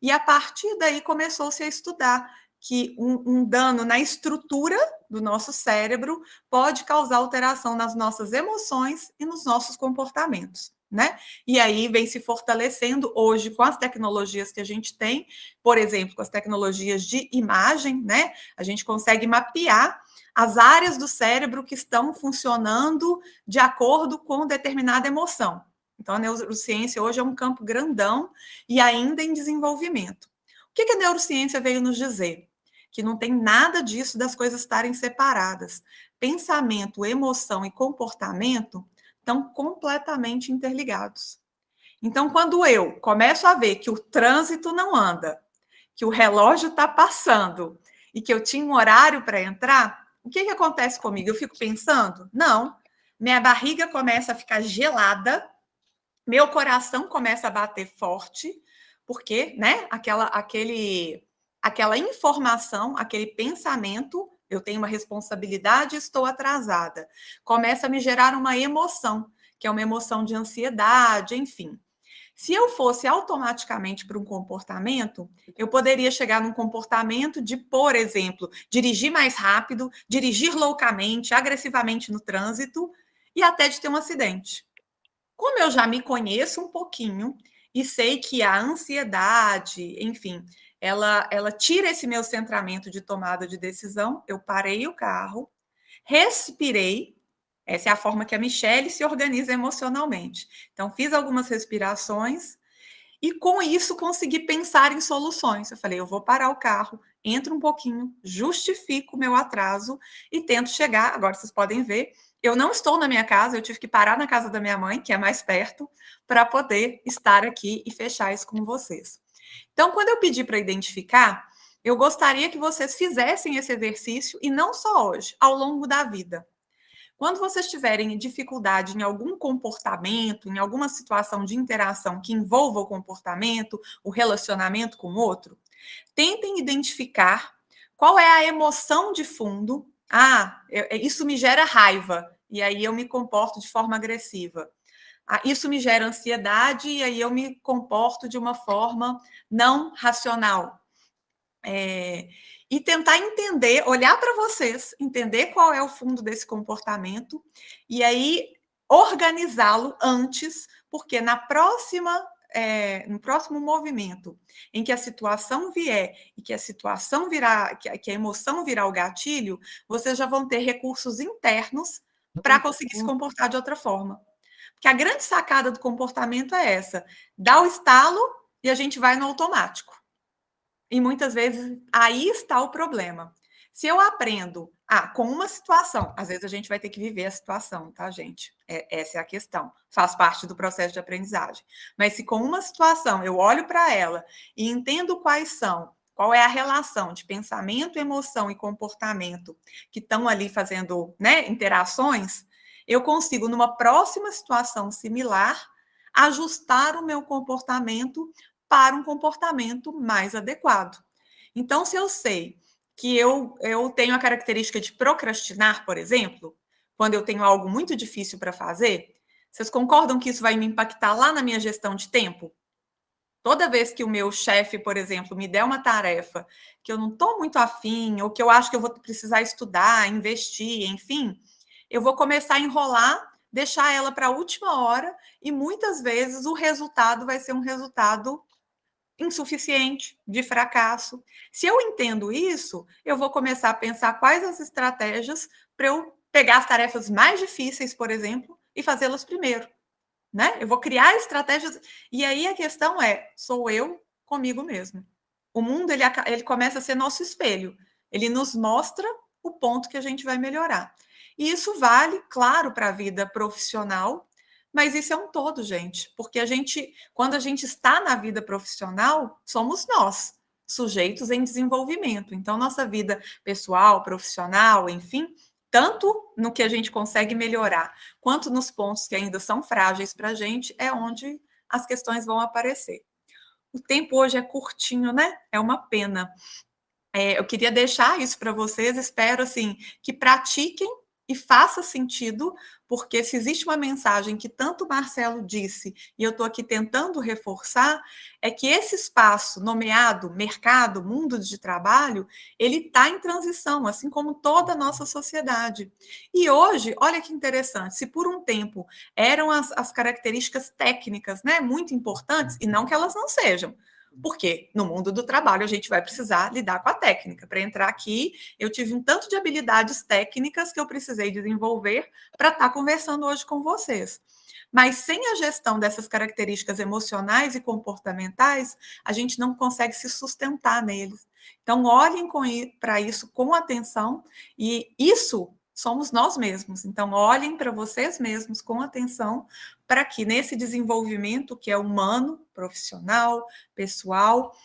E, a partir daí, começou-se a estudar que um dano na estrutura do nosso cérebro pode causar alteração nas nossas emoções e nos nossos comportamentos, né? E aí vem se fortalecendo hoje com as tecnologias que a gente tem, por exemplo, com as tecnologias de imagem, né? A gente consegue mapear as áreas do cérebro que estão funcionando de acordo com determinada emoção. Então, a neurociência hoje é um campo grandão e ainda em desenvolvimento. O que a neurociência veio nos dizer? Que não tem nada disso das coisas estarem separadas. Pensamento, emoção e comportamento estão completamente interligados. Então, quando eu começo a ver que o trânsito não anda, que o relógio está passando e que eu tinha um horário para entrar, o que acontece comigo? Eu fico pensando? Não. Minha barriga começa a ficar gelada, meu coração começa a bater forte, porque, né, aquela informação, aquele pensamento, eu tenho uma responsabilidade, estou atrasada, começa a me gerar uma emoção, que é uma emoção de ansiedade, enfim. Se eu fosse automaticamente para um comportamento, eu poderia chegar num comportamento de, por exemplo, dirigir mais rápido, dirigir loucamente, agressivamente no trânsito e até de ter um acidente. Como eu já me conheço um pouquinho e sei que a ansiedade, enfim, ela tira esse meu centramento de tomada de decisão, eu parei o carro, respirei. Essa é a forma que a Michelle se organiza emocionalmente. Então, fiz algumas respirações e, com isso, consegui pensar em soluções. Eu falei, eu vou parar o carro, entro um pouquinho, justifico o meu atraso e tento chegar. Agora, vocês podem ver, eu não estou na minha casa, eu tive que parar na casa da minha mãe, que é mais perto, para poder estar aqui e fechar isso com vocês. Então, quando eu pedi para identificar, eu gostaria que vocês fizessem esse exercício, e não só hoje, ao longo da vida. Quando vocês tiverem dificuldade em algum comportamento, em alguma situação de interação que envolva o comportamento, o relacionamento com o outro, tentem identificar qual é a emoção de fundo. Isso me gera raiva, e aí eu me comporto de forma agressiva. Isso me gera ansiedade, e aí eu me comporto de uma forma não racional. E tentar entender, olhar para vocês, entender qual é o fundo desse comportamento e aí organizá-lo antes, porque no próximo movimento em que a situação vier e que a situação virar, que a emoção virar o gatilho, vocês já vão ter recursos internos para conseguir se comportar de outra forma. Porque a grande sacada do comportamento é essa: dá o estalo e a gente vai no automático. E muitas vezes aí está o problema. Se eu aprendo com uma situação, às vezes a gente vai ter que viver a situação, tá, gente? Essa é a questão. Faz parte do processo de aprendizagem. Mas se com uma situação eu olho para ela e entendo qual é a relação de pensamento, emoção e comportamento que estão ali fazendo, né, interações, eu consigo, numa próxima situação similar, ajustar o meu comportamento para um comportamento mais adequado. Então, se eu sei que eu tenho a característica de procrastinar, por exemplo, quando eu tenho algo muito difícil para fazer, vocês concordam que isso vai me impactar lá na minha gestão de tempo? Toda vez que o meu chefe, por exemplo, me der uma tarefa que eu não estou muito afim, ou que eu acho que eu vou precisar estudar, investir, enfim, eu vou começar a enrolar, deixar ela para a última hora, e muitas vezes o resultado vai ser um resultado insuficiente, de fracasso. Se eu entendo isso, eu vou começar a pensar quais as estratégias para eu pegar as tarefas mais difíceis, por exemplo, e fazê-las primeiro, né? Eu vou criar estratégias, e aí a questão sou eu comigo mesmo. O mundo, ele começa a ser nosso espelho. Ele nos mostra o ponto que a gente vai melhorar. E isso vale, claro, para a vida profissional, mas isso é um todo, gente, porque quando a gente está na vida profissional, somos nós, sujeitos em desenvolvimento. Então, nossa vida pessoal, profissional, enfim, tanto no que a gente consegue melhorar, quanto nos pontos que ainda são frágeis para a gente, é onde as questões vão aparecer. O tempo hoje é curtinho, né? É uma pena. Eu queria deixar isso para vocês, espero assim que pratiquem e faça sentido, porque se existe uma mensagem que tanto o Marcelo disse, e eu estou aqui tentando reforçar, é que esse espaço nomeado mercado, mundo de trabalho, ele está em transição, assim como toda a nossa sociedade. E hoje, olha que interessante, se por um tempo eram as características técnicas, né, muito importantes, e não que elas não sejam, porque no mundo do trabalho a gente vai precisar lidar com a técnica. Para entrar aqui, eu tive um tanto de habilidades técnicas que eu precisei desenvolver para estar conversando hoje com vocês. Mas sem a gestão dessas características emocionais e comportamentais, a gente não consegue se sustentar neles. Então, olhem para isso com atenção, e isso somos nós mesmos. Então, olhem para vocês mesmos com atenção, para que nesse desenvolvimento que é humano, profissional, pessoal,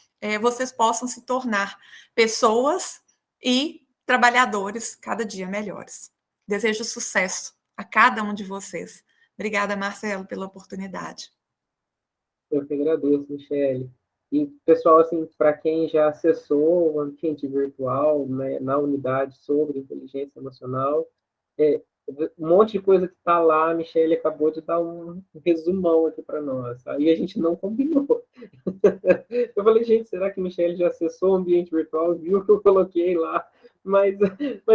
vocês possam se tornar pessoas e trabalhadores cada dia melhores. Desejo sucesso a cada um de vocês. Obrigada, Marcelo, pela oportunidade. Eu que agradeço, Michelle. E, pessoal, assim, para quem já acessou o ambiente virtual, né, na unidade sobre inteligência emocional, Um monte de coisa que está lá, a Michelle acabou de dar um resumão aqui para nós. Aí a gente não combinou. Eu falei, gente, será que a Michelle já acessou o ambiente virtual, viu que eu coloquei lá? Mas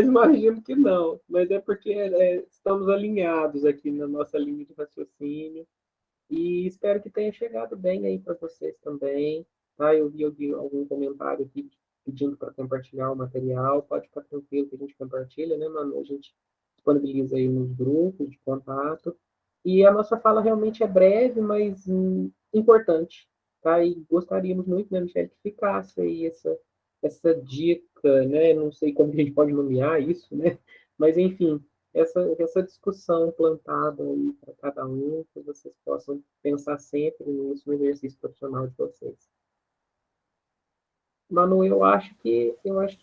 imagino que não. Mas é porque estamos alinhados aqui na nossa linha de raciocínio. E espero que tenha chegado bem aí para vocês também. Tá? Eu vi algum comentário aqui pedindo para compartilhar o material. Pode ficar tranquilo que a gente compartilha, né, Manu? A gente disponibiliza aí nos grupos de contato. E a nossa fala realmente é breve, mas importante. Tá? E gostaríamos muito, né, Michelle, que ficasse aí essa dica, né? Não sei como a gente pode nomear isso, né? Mas, enfim, essa discussão plantada aí para cada um, que vocês possam pensar sempre nisso no exercício profissional de vocês. Manu, eu acho que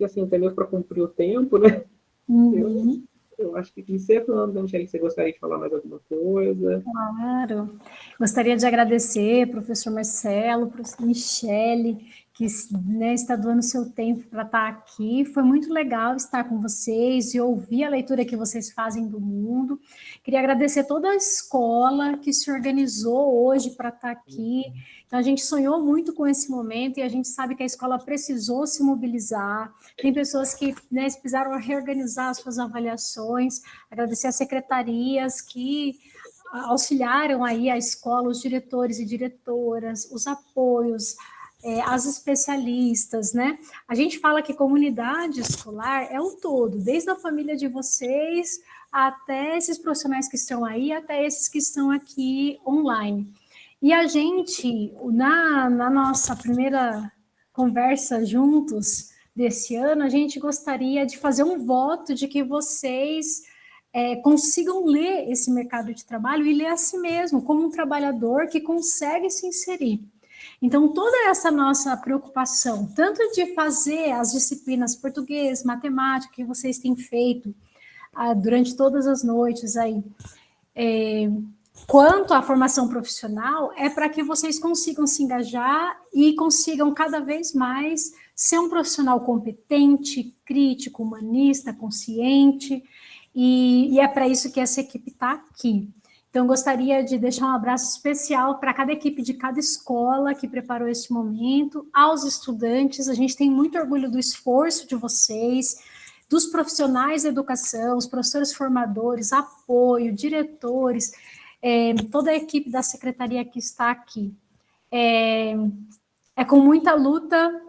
assim, também para cumprir o tempo, né? Uhum. Eu acho que encerrando, Michelle, você gostaria de falar mais alguma coisa? Claro. Gostaria de agradecer, professor Marcelo, professor Michelle, que, né, está doando seu tempo para estar aqui. Foi muito legal estar com vocês e ouvir a leitura que vocês fazem do mundo. Queria agradecer toda a escola que se organizou hoje para estar aqui. Então, a gente sonhou muito com esse momento e a gente sabe que a escola precisou se mobilizar. Tem pessoas que, né, precisaram reorganizar as suas avaliações. Agradecer às secretarias que auxiliaram aí a escola, os diretores e diretoras, os apoios, as especialistas, né? A gente fala que comunidade escolar é o todo, desde a família de vocês até esses profissionais que estão aí, até esses que estão aqui online. E a gente, na nossa primeira conversa juntos desse ano, a gente gostaria de fazer um voto de que vocês consigam ler esse mercado de trabalho e ler a si mesmo, como um trabalhador que consegue se inserir. Então, toda essa nossa preocupação, tanto de fazer as disciplinas português, matemática, que vocês têm feito durante todas as noites aí, quanto à formação profissional, é para que vocês consigam se engajar e consigam cada vez mais ser um profissional competente, crítico, humanista, consciente, e é para isso que essa equipe está aqui. Então, gostaria de deixar um abraço especial para cada equipe de cada escola que preparou esse momento, aos estudantes. A gente tem muito orgulho do esforço de vocês, dos profissionais da educação, os professores formadores, apoio, diretores, toda a equipe da secretaria que está aqui. É com muita luta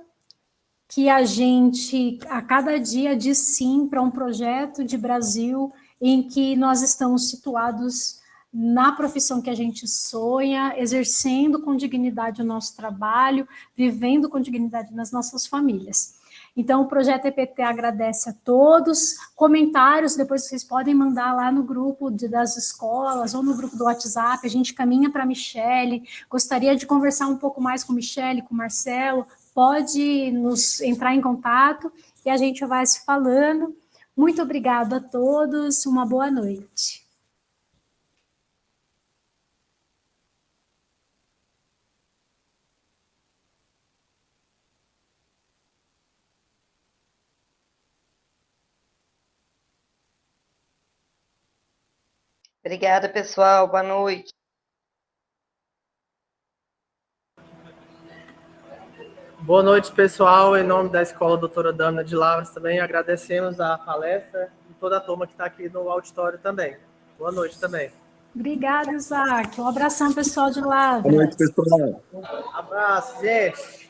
que a gente, a cada dia, diz sim para um projeto de Brasil em que nós estamos situados na profissão que a gente sonha, exercendo com dignidade o nosso trabalho, vivendo com dignidade nas nossas famílias. Então, o Projeto EPT agradece a todos. Comentários, depois vocês podem mandar lá no grupo das escolas ou no grupo do WhatsApp, a gente caminha para a Michelle. Gostaria de conversar um pouco mais com a Michelle, com o Marcelo, pode nos entrar em contato e a gente vai se falando. Muito obrigada a todos, uma boa noite. Obrigada, pessoal. Boa noite. Boa noite, pessoal. Em nome da Escola Doutora Dâmina de Lavras também agradecemos a palestra e toda a turma que está aqui no auditório também. Boa noite também. Obrigada, Isaac. Um abração, pessoal de Lavras. Boa noite, pessoal. Abraço, gente.